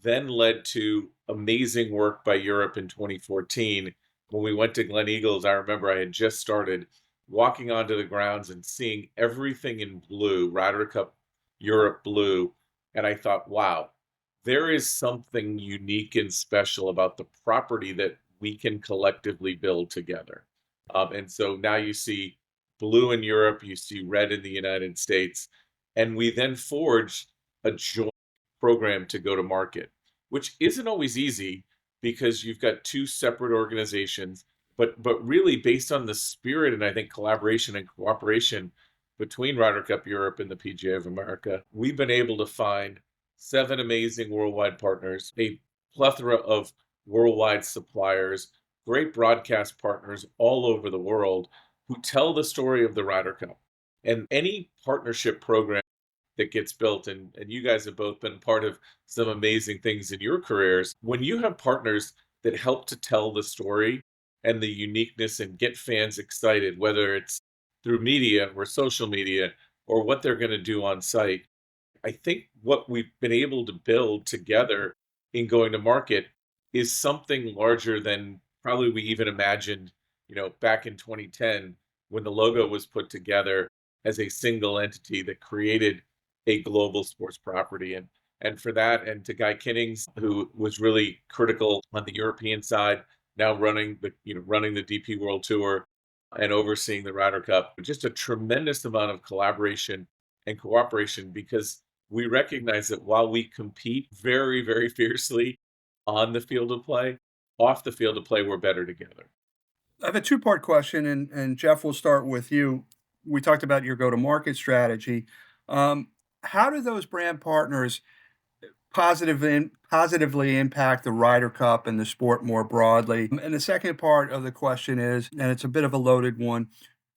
then led to amazing work by Europe in 2014. When we went to Gleneagles, I remember I had just started walking onto the grounds and seeing everything in blue, Ryder Cup Europe blue. And I thought, wow, there is something unique and special about the property that we can collectively build together. And so now you see blue in Europe, you see red in the United States, and we then forged a joint program to go to market, which isn't always easy because you've got 2 separate organizations, but really based on the spirit and I think collaboration and cooperation between Ryder Cup Europe and the PGA of America, we've been able to find 7 amazing worldwide partners, a plethora of worldwide suppliers, great broadcast partners all over the world who tell the story of the Ryder Cup. And any partnership program that gets built, and you guys have both been part of some amazing things in your careers, when you have partners that help to tell the story and the uniqueness and get fans excited, whether it's through media or social media or what they're going to do on site, I think what we've been able to build together in going to market is something larger than probably we even imagined, back in 2010 when the logo was put together as a single entity that created a global sports property. And for that, and to Guy Kinnings, who was really critical on the European side, now running the DP World Tour and overseeing the Ryder Cup, just a tremendous amount of collaboration and cooperation, because we recognize that while we compete very, very fiercely on the field of play, off the field of play, we're better together. I have a 2-part question, and Jeff, we'll start with you. We talked about your go-to-market strategy. How do those brand partners positively impact the Ryder Cup and the sport more broadly? And the second part of the question is, and it's a bit of a loaded one,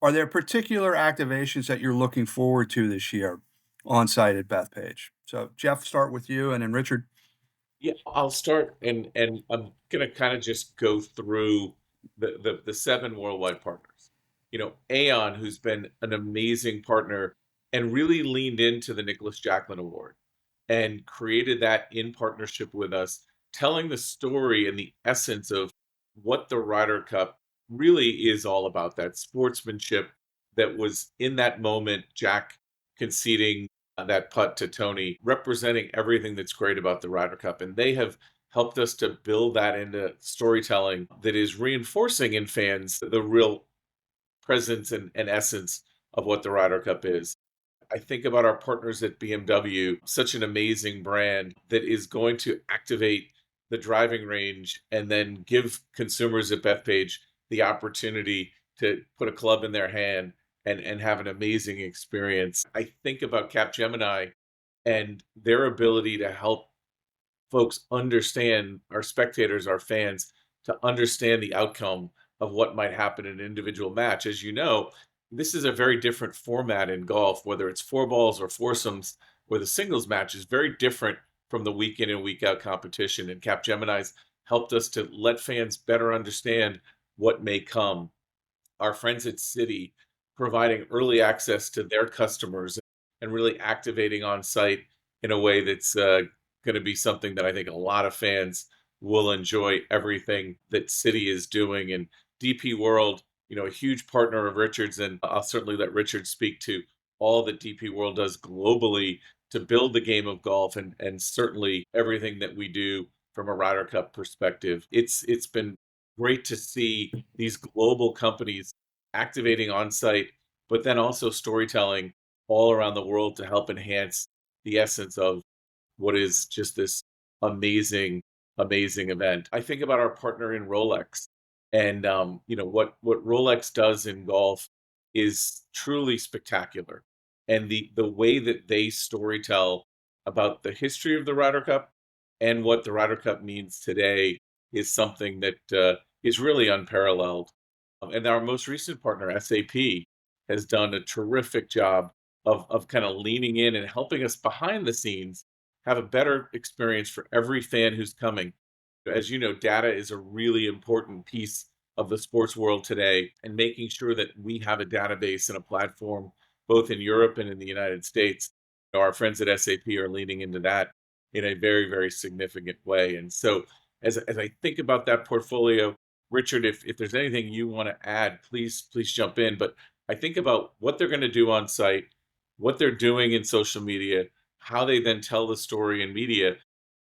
are there particular activations that you're looking forward to this year on site at Bethpage? So Jeff, start with you, and then Richard. Yeah, I'll start, and I'm going to kind of just go through the 7 worldwide partners. Aon, who's been an amazing partner and really leaned into the Nicholas Jacklin Award and created that in partnership with us, telling the story and the essence of what the Ryder Cup really is all about, that sportsmanship that was in that moment, Jack conceding that putt to Tony, representing everything that's great about the Ryder Cup. And they have helped us to build that into storytelling that is reinforcing in fans the real presence and essence of what the Ryder Cup is. I think about our partners at BMW, such an amazing brand that is going to activate the driving range and then give consumers at Bethpage the opportunity to put a club in their hand and have an amazing experience. I think about Capgemini and their ability to help folks understand, our spectators, our fans, to understand the outcome of what might happen in an individual match. As you know, this is a very different format in golf, whether it's four balls or foursomes, where the singles match is very different from the week in and week out competition. And Capgemini's helped us to let fans better understand what may come. Our friends at Citi providing early access to their customers and really activating on site in a way that's going to be something that I think a lot of fans will enjoy everything that Citi is doing. And DP World, a huge partner of Richard's, and I'll certainly let Richard speak to all that DP World does globally to build the game of golf, and certainly everything that we do from a Ryder Cup perspective. It's been great to see these global companies activating on site, but then also storytelling all around the world to help enhance the essence of what is just this amazing event. I think about our partner in Rolex, and what Rolex does in golf is truly spectacular. And the way that they storytell about the history of the Ryder Cup and what the Ryder Cup means today is something that is really unparalleled. And our most recent partner, SAP, has done a terrific job of kind of leaning in and helping us behind the scenes have a better experience for every fan who's coming. As you know, data is a really important piece of the sports world today, and making sure that we have a database and a platform both in Europe and in the United States. Our friends at SAP are leaning into that in a very, very significant way. And so as I think about that portfolio, Richard, if there's anything you want to add, please jump in. But I think about what they're going to do on site, what they're doing in social media, how they then tell the story in media.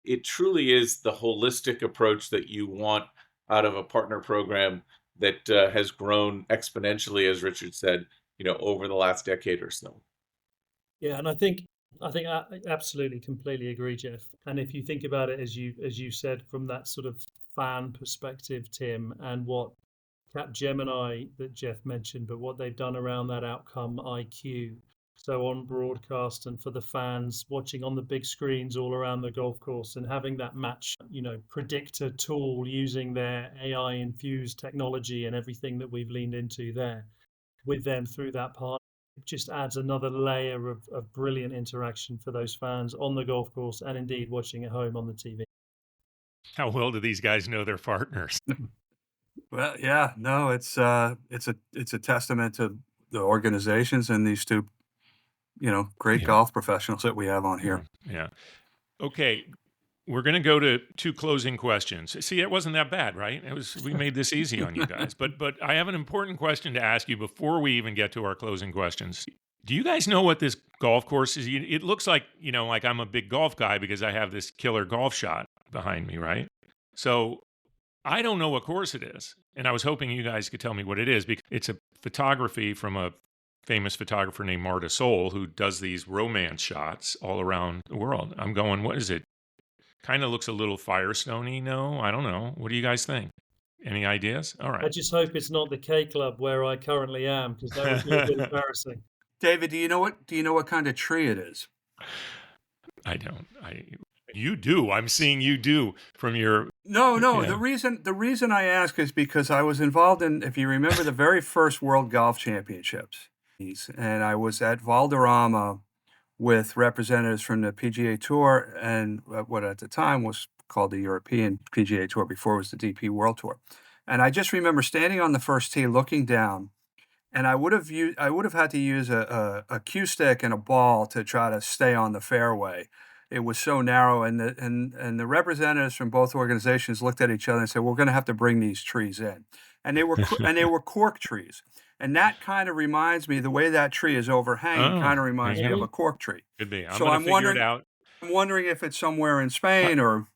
It truly is the holistic approach that you want out of a partner program that has grown exponentially, as Richard said, over the last decade or so. Yeah, and I think I absolutely completely agree, Jeff. And if you think about it, as you said, from that sort of fan perspective, Tim, and what Capgemini that Jeff mentioned, but what they've done around that outcome IQ, so on broadcast and for the fans watching on the big screens all around the golf course, and having that match, predictor tool using their AI infused technology and everything that we've leaned into there with them through that part, just adds another layer of brilliant interaction for those fans on the golf course and indeed watching at home on the TV. How well do these guys know their partners? Well, yeah, no, it's a testament to the organizations and these two, great golf professionals that we have on here. Yeah. Okay. We're going to go to two closing questions. See, it wasn't that bad, right? We made this easy on you guys. But I have an important question to ask you before we even get to our closing questions. Do you guys know what this golf course is? It looks like, like I'm a big golf guy because I have this killer golf shot behind me, right? So I don't know what course it is. And I was hoping you guys could tell me what it is, because it's a photography from a famous photographer named Marta Sol, who does these romance shots all around the world. I'm going, what is it? Kind of looks a little Firestone-y, no? I don't know. What do you guys think? Any ideas? All right. I just hope it's not the K Club where I currently am, because that would be a bit embarrassing. David, do you know what kind of tree it is? I don't. You do. I'm seeing you do from your. No. Yeah. The reason I ask is because I was involved in, if you remember, the very first World Golf Championships, and I was at Valderrama with representatives from the PGA Tour and what at the time was called the European PGA Tour, before it was the DP World Tour. And I just remember standing on the first tee, looking down, and I would have had to use a cue stick and a ball to try to stay on the fairway. It was so narrow, and the representatives from both organizations looked at each other and said, "We're going to have to bring these trees in." and they were cork trees. And that kind of reminds me, the way that tree is overhanging kind of reminds me of a cork tree. Could be. So I'm figure it out. I'm wondering if it's somewhere in Spain or.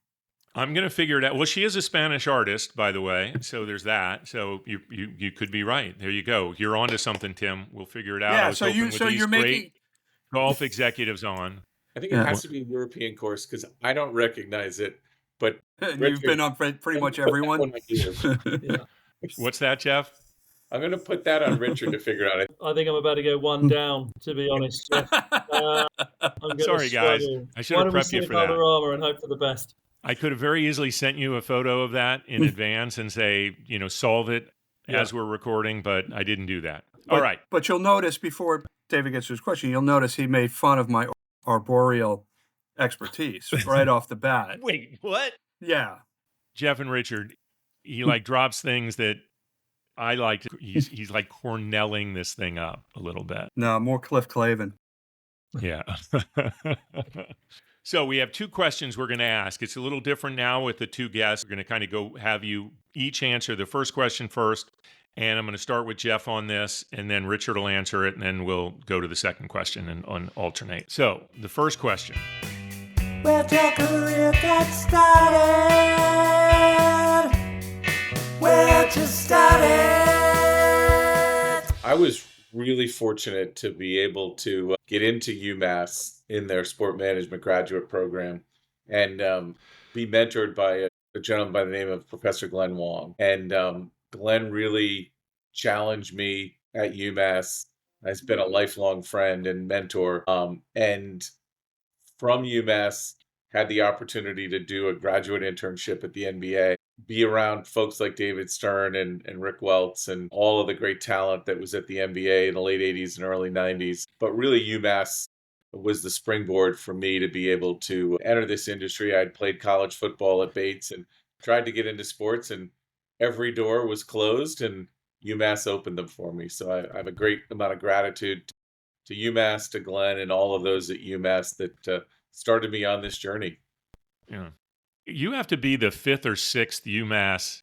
I'm going to figure it out. Well, she is a Spanish artist, by the way, so there's that. So you could be right. There you go. You're onto something, Tim. We'll figure it out. Yeah. So you're making golf executives on. I think it has to be a European course because I don't recognize it. But you've been on pretty much everyone. Yeah. What's that, Jeff? I'm going to put that on Richard to figure out. I think I'm about to go one down, to be honest. Jeff. I'm Sorry, guys. I should have prepped you for that. 𝘕𝘈𝘆 and hope for the best. I could have very easily sent you a photo of that in advance and say, solve it as we're recording, but I didn't do that. All right. But you'll notice, before David gets to his question, you'll notice he made fun of my arboreal expertise right off the bat. Wait, what? Yeah. Jeff and Richard, he drops things that I like. He's like Cornelling this thing up a little bit. No, more Cliff Clavin. Yeah. So we have two questions we're going to ask. It's a little different now with the two guests. We're going to kind of have you each answer the first question first. And I'm going to start with Jeff on this, and then Richard will answer it, and then we'll go to the second question and alternate. So the first question. Where'd your career get started? Where'd you started? I was really fortunate to be able to get into UMass in their sport management graduate program and be mentored by a gentleman by the name of Professor Glenn Wong. And Glenn really challenged me at UMass. He's been a lifelong friend and mentor. And from UMass, had the opportunity to do a graduate internship at the NBA, be around folks like David Stern and Rick Welts and all of the great talent that was at the NBA in the late 80s and early 90s. But really, UMass was the springboard for me to be able to enter this industry. I'd played college football at Bates and tried to get into sports, and every door was closed, and UMass opened them for me. So I have a great amount of gratitude to UMass, to Glenn, and all of those at UMass that started me on this journey. Yeah. You have to be the fifth or sixth UMass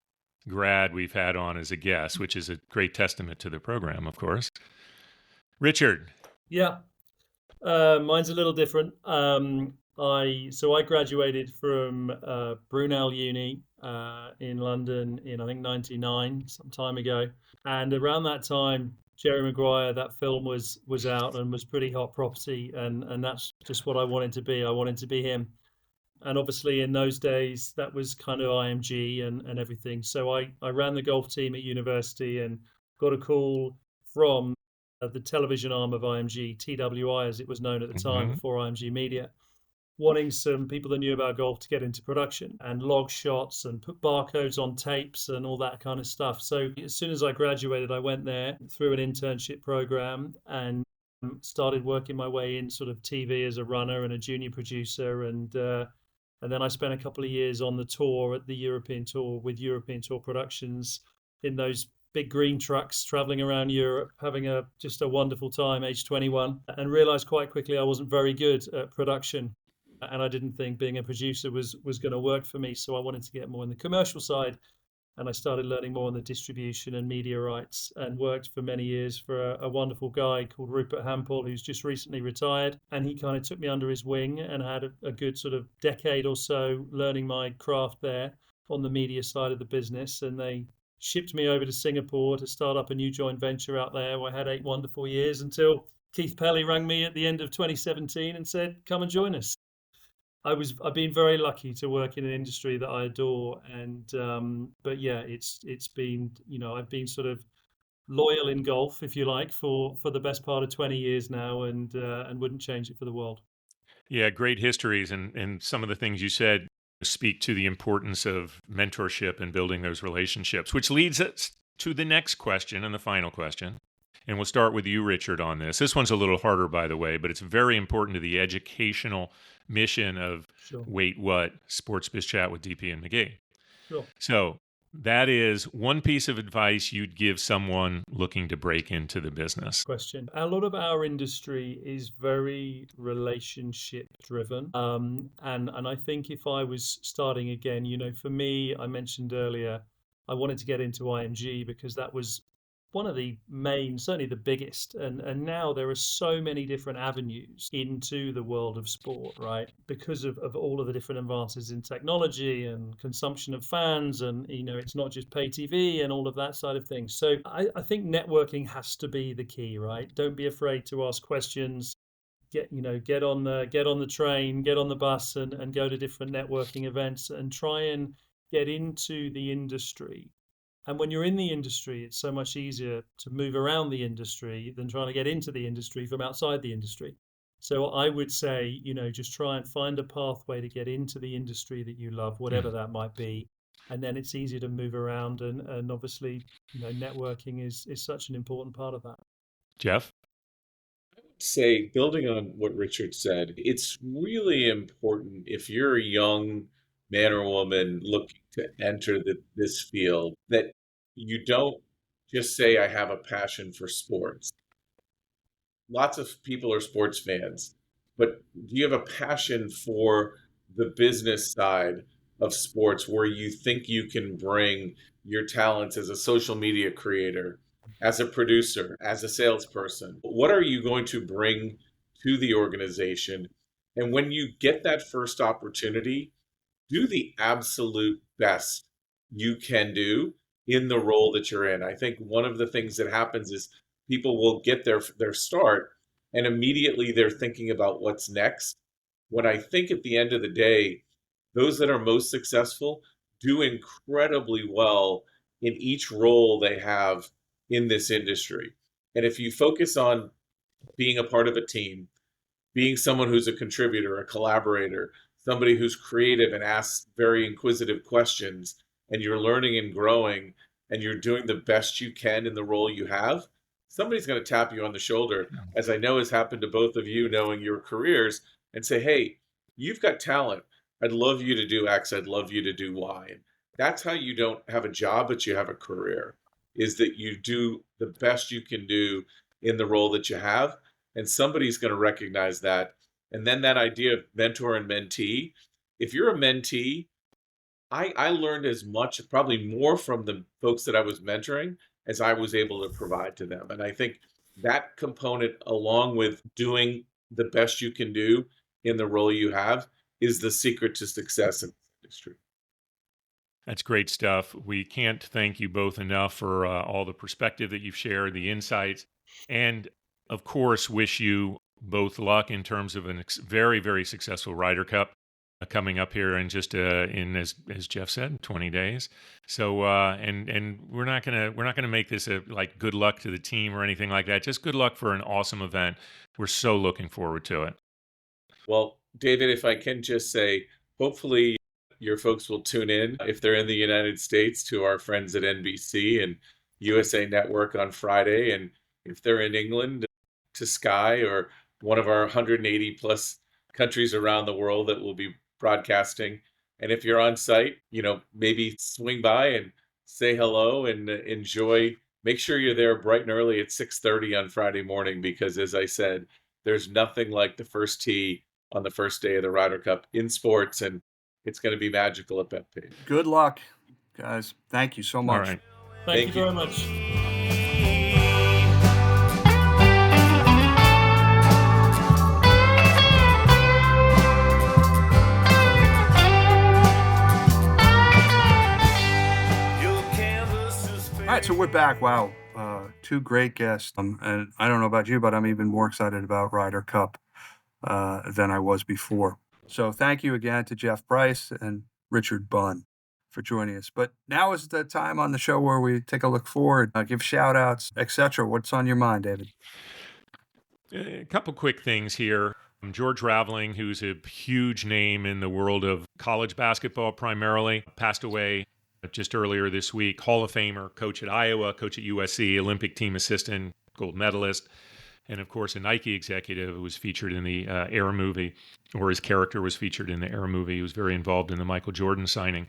grad we've had on as a guest, which is a great testament to the program, of course. Richard. Yeah. Mine's a little different. I graduated from Brunel Uni in London in, I think, 99, some time ago. And around that time, Jerry Maguire, that film was out and was pretty hot property. And that's just what I wanted to be. I wanted to be him. And obviously in those days, that was kind of IMG and everything. So I ran the golf team at university and got a call from the television arm of IMG, TWI as it was known at the time, before IMG Media, wanting some people that knew about golf to get into production and log shots and put barcodes on tapes and all that kind of stuff. So as soon as I graduated, I went there through an internship program and started working my way in sort of TV as a runner and a junior producer. And then I spent a couple of years on the tour at the European Tour with European Tour Productions in those big green trucks traveling around Europe, having just a wonderful time, age 21, and realized quite quickly I wasn't very good at production. And I didn't think being a producer was going to work for me. So I wanted to get more on the commercial side. And I started learning more on the distribution and media rights, and worked for many years for a wonderful guy called Rupert Hampel, who's just recently retired. And he kind of took me under his wing and had a good sort of decade or so learning my craft there on the media side of the business. And they shipped me over to Singapore to start up a new joint venture out there, where I had 8 wonderful years until Keith Pelly rang me at the end of 2017 and said, come and join us. I've been very lucky to work in an industry that I adore, but yeah, it's been, I've been sort of loyal in golf, if you like, for the best part of 20 years now, and wouldn't change it for the world. Yeah, great histories, and some of the things you said speak to the importance of mentorship and building those relationships, which leads us to the next question and the final question. And we'll start with you, Richard, on this. This one's a little harder, by the way, but it's very important to the educational mission of Wait What? Sports Biz Chat with DP and McGhee. Sure. So that is one piece of advice you'd give someone looking to break into the business. Question. A lot of our industry is very relationship driven. And I think if I was starting again, for me, I mentioned earlier, I wanted to get into IMG because that was one of the main, certainly the biggest. And now there are so many different avenues into the world of sport, right? Because of all of the different advances in technology and consumption of fans. And, it's not just pay TV and all of that side of things. So I think networking has to be the key, right? Don't be afraid to ask questions. Get on the train, get on the bus and go to different networking events and try and get into the industry. And when you're in the industry, it's so much easier to move around the industry than trying to get into the industry from outside the industry. So I would say, just try and find a pathway to get into the industry that you love, whatever that might be. And then it's easier to move around. And obviously, networking is such an important part of that. Jeff? Say, building on what Richard said, it's really important if you're a young man or woman looking to enter this field that you don't just say, I have a passion for sports. Lots of people are sports fans, but do you have a passion for the business side of sports where you think you can bring your talents as a social media creator, as a producer, as a salesperson? What are you going to bring to the organization? And when you get that first opportunity, do the absolute best you can do in the role that you're in. I think one of the things that happens is people will get their start and immediately they're thinking about what's next. When I think at the end of the day, those that are most successful do incredibly well in each role they have in this industry. And if you focus on being a part of a team, being someone who's a contributor, a collaborator, somebody who's creative and asks very inquisitive questions, and you're learning and growing, and you're doing the best you can in the role you have, somebody's going to tap you on the shoulder, as I know has happened to both of you knowing your careers, and say, hey, you've got talent. I'd love you to do X. I'd love you to do Y. And that's how you don't have a job, but you have a career, is that you do the best you can do in the role that you have. And somebody's going to recognize that. And then that idea of mentor and mentee, if you're a mentee, I learned as much, probably more from the folks that I was mentoring as I was able to provide to them. And I think that component, along with doing the best you can do in the role you have, is the secret to success in this industry. That's great stuff. We can't thank you both enough for all the perspective that you've shared, the insights, and of course, wish you both luck in terms of a very, very successful Ryder Cup coming up here in just as Jeff said, 20 days. So and we're not gonna make this a like good luck to the team or anything like that. Just good luck for an awesome event. We're so looking forward to it. Well, David, if I can just say, hopefully your folks will tune in if they're in the United States to our friends at NBC and USA Network on Friday, and if they're in England to Sky or one of our 180 plus countries around the world that will be broadcasting. And if you're on site, maybe swing by and say hello and enjoy. Make sure you're there bright and early at 6:30 on Friday morning, because as I said, there's nothing like the first tee on the first day of the Ryder Cup in sports, and it's going to be magical at Bethpage. Good luck, guys. Thank you so much. All right. Thank you very much. All right, so we're back. Wow, two great guests. And I don't know about you, but I'm even more excited about Ryder Cup than I was before. So thank you again to Jeff Bryce and Richard Bunn for joining us. But now is the time on the show where we take a look forward, give shout outs, etc. What's on your mind, David? A couple quick things here. George Raveling, who's a huge name in the world of college basketball primarily, passed away just earlier this week. Hall of Famer, coach at Iowa, coach at USC, Olympic team assistant, gold medalist, and of course a Nike executive who was featured in the Air movie, or his character was featured in the Air movie. He was very involved in the Michael Jordan signing.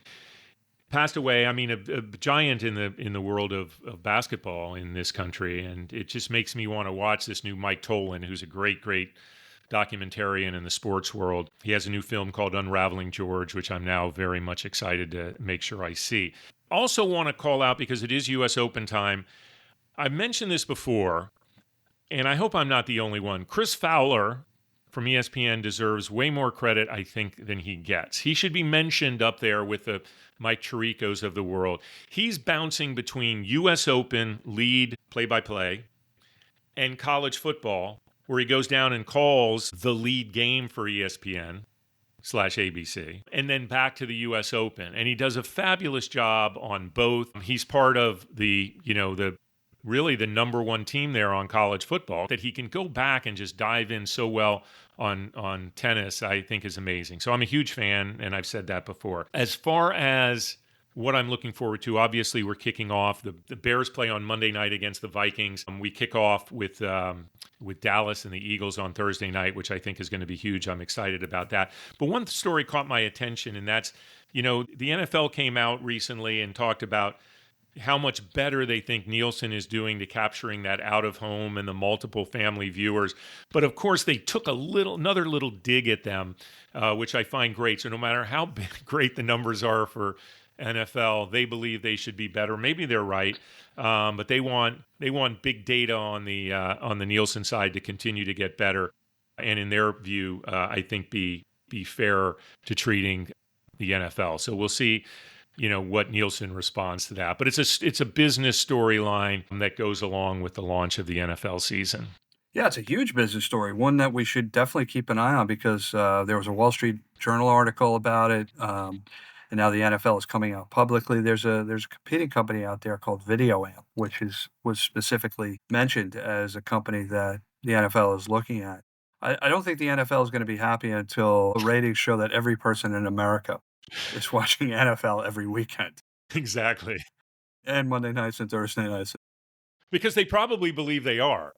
Passed away. I mean, a giant in the world of basketball in this country, and it just makes me want to watch this new Mike Tollin, who's a great documentarian in the sports world. He has a new film called Unraveling George, which I'm now very much excited to make sure I see. Also want to call out, because it is U.S. Open time, I've mentioned this before, and I hope I'm not the only one. Chris Fowler from ESPN deserves way more credit, I think, than he gets. He should be mentioned up there with the Mike Tiricos of the world. He's bouncing between U.S. Open lead play-by-play and college football, where he goes down and calls the lead game for ESPN/ABC, and then back to the U.S. Open. And he does a fabulous job on both. He's part of the really the number one team there on college football, that he can go back and just dive in so well on tennis, I think is amazing. So I'm a huge fan, and I've said that before. As far as what I'm looking forward to, obviously we're kicking off. The Bears play on Monday night against the Vikings. We kick off with Dallas and the Eagles on Thursday night, which I think is going to be huge. I'm excited about that. But one story caught my attention, and that's, the NFL came out recently and talked about how much better they think Nielsen is doing to capturing that out of home and the multiple family viewers. But of course, they took another little dig at them, which I find great. So no matter how great the numbers are for NFL, they believe they should be better. Maybe they're right, but they want big data on the Nielsen side to continue to get better, and in their view, I think be fair to treating the NFL. So we'll see, what Nielsen responds to that. But it's a business storyline that goes along with the launch of the NFL season. Yeah, it's a huge business story, one that we should definitely keep an eye on, because there was a Wall Street Journal article about it, and now the NFL is coming out publicly. There's a competing company out there called VideoAmp, which was specifically mentioned as a company that the NFL is looking at. I don't think the NFL is going to be happy until the ratings show that every person in America is watching NFL every weekend. Exactly. And Monday nights and Thursday nights. Because they probably believe they are.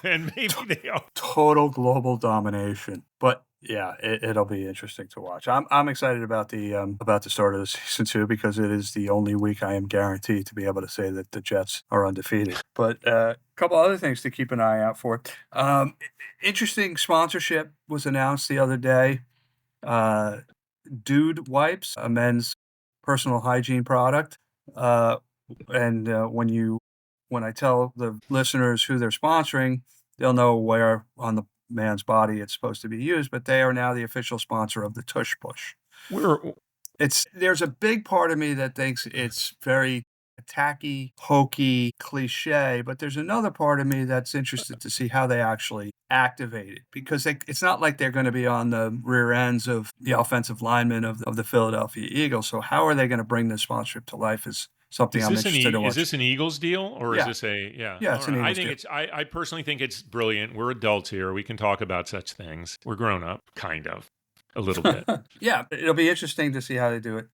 And maybe they are. Total global domination. But yeah, it'll be interesting to watch. I'm excited about the start of the season too, because it is the only week I am guaranteed to be able to say that the Jets are undefeated. But a couple other things to keep an eye out for. Interesting sponsorship was announced the other day. Dude Wipes, a men's personal hygiene product. And when I tell the listeners who they're sponsoring, they'll know where on the man's body it's supposed to be used, but they are now the official sponsor of the Tush Push. There's a big part of me that thinks it's very tacky, hokey, cliche, but there's another part of me that's interested to see how they actually activate it, because it's not like they're going to be on the rear ends of the offensive linemen of the Philadelphia Eagles. So how are they going to bring this sponsorship to life is something I'm interested in watching. Is this an Eagles deal, or Yeah. is this a Yeah, it's an Eagles deal. I personally think it's brilliant. We're adults here. We can talk about such things. We're grown up, kind of, a little bit. Yeah, it'll be interesting to see how they do it.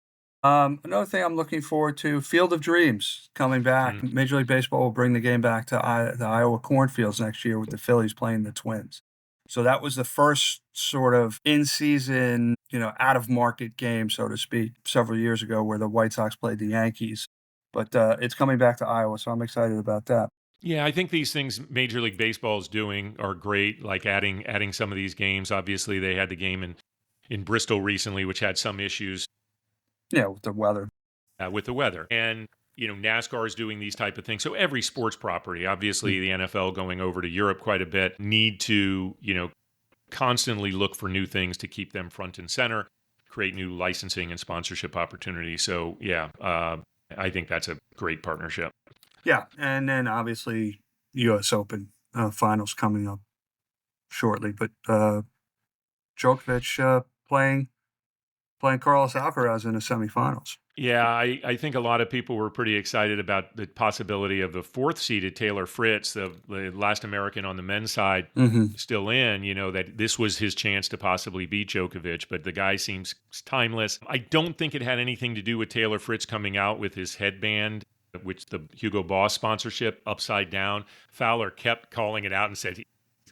Another thing I'm looking forward to, Field of Dreams coming back. Major League Baseball will bring the game back to the Iowa cornfields next year with the Phillies playing the Twins. So that was the first sort of in-season, out-of-market game, so to speak, several years ago, where the White Sox played the Yankees. But it's coming back to Iowa, so I'm excited about that. Yeah, I think these things Major League Baseball is doing are great, like adding some of these games. Obviously, they had the game in Bristol recently, which had some issues. Yeah, with the weather. And, NASCAR is doing these type of things. So every sports property, obviously the NFL going over to Europe quite a bit, need to, constantly look for new things to keep them front and center, create new licensing and sponsorship opportunities. So, yeah, I think that's a great partnership. Yeah, and then obviously U.S. Open finals coming up shortly. But Djokovic playing Carlos Alcaraz in the semifinals. Yeah, I think a lot of people were pretty excited about the possibility of the fourth-seeded Taylor Fritz, the last American on the men's side, still in, that this was his chance to possibly beat Djokovic, but the guy seems timeless. I don't think it had anything to do with Taylor Fritz coming out with his headband, which the Hugo Boss sponsorship, upside down. Fowler kept calling it out and said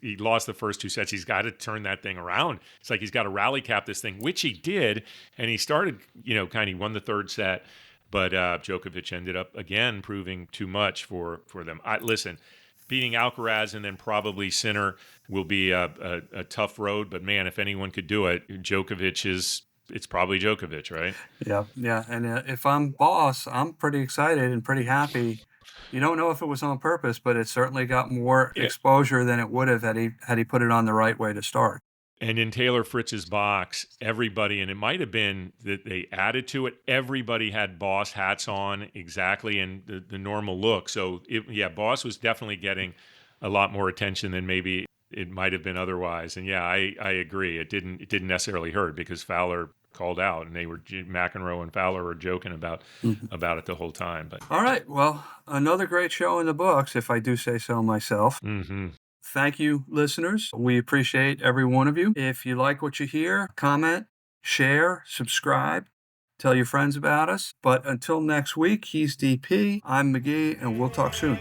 he lost the first two sets. He's got to turn that thing around. It's like he's got to rally cap this thing, which he did. And he started, he won the third set. But Djokovic ended up, again, proving too much for them. Listen, beating Alcaraz and then probably Sinner will be a tough road. But, man, if anyone could do it, Djokovic is it's probably Djokovic, right? Yeah, yeah. And if I'm boss, I'm pretty excited and pretty happy. You don't know if it was on purpose, but it certainly got more Yeah. exposure than it would have had he put it on the right way to start. And in Taylor Fritz's box, everybody, and it might have been that they added to it, everybody had Boss hats on exactly in the normal look. So, Boss was definitely getting a lot more attention than maybe it might have been otherwise. And yeah, I agree. It didn't necessarily hurt because Fowler called out, and McEnroe and Fowler were joking about it the whole time. But All right, well, another great show in the books, if I do say so myself. Thank you, listeners. We appreciate every one of you. If you like what you hear, comment, share, subscribe, tell your friends about us. But until next week, he's DP, I'm McGee, and we'll talk soon.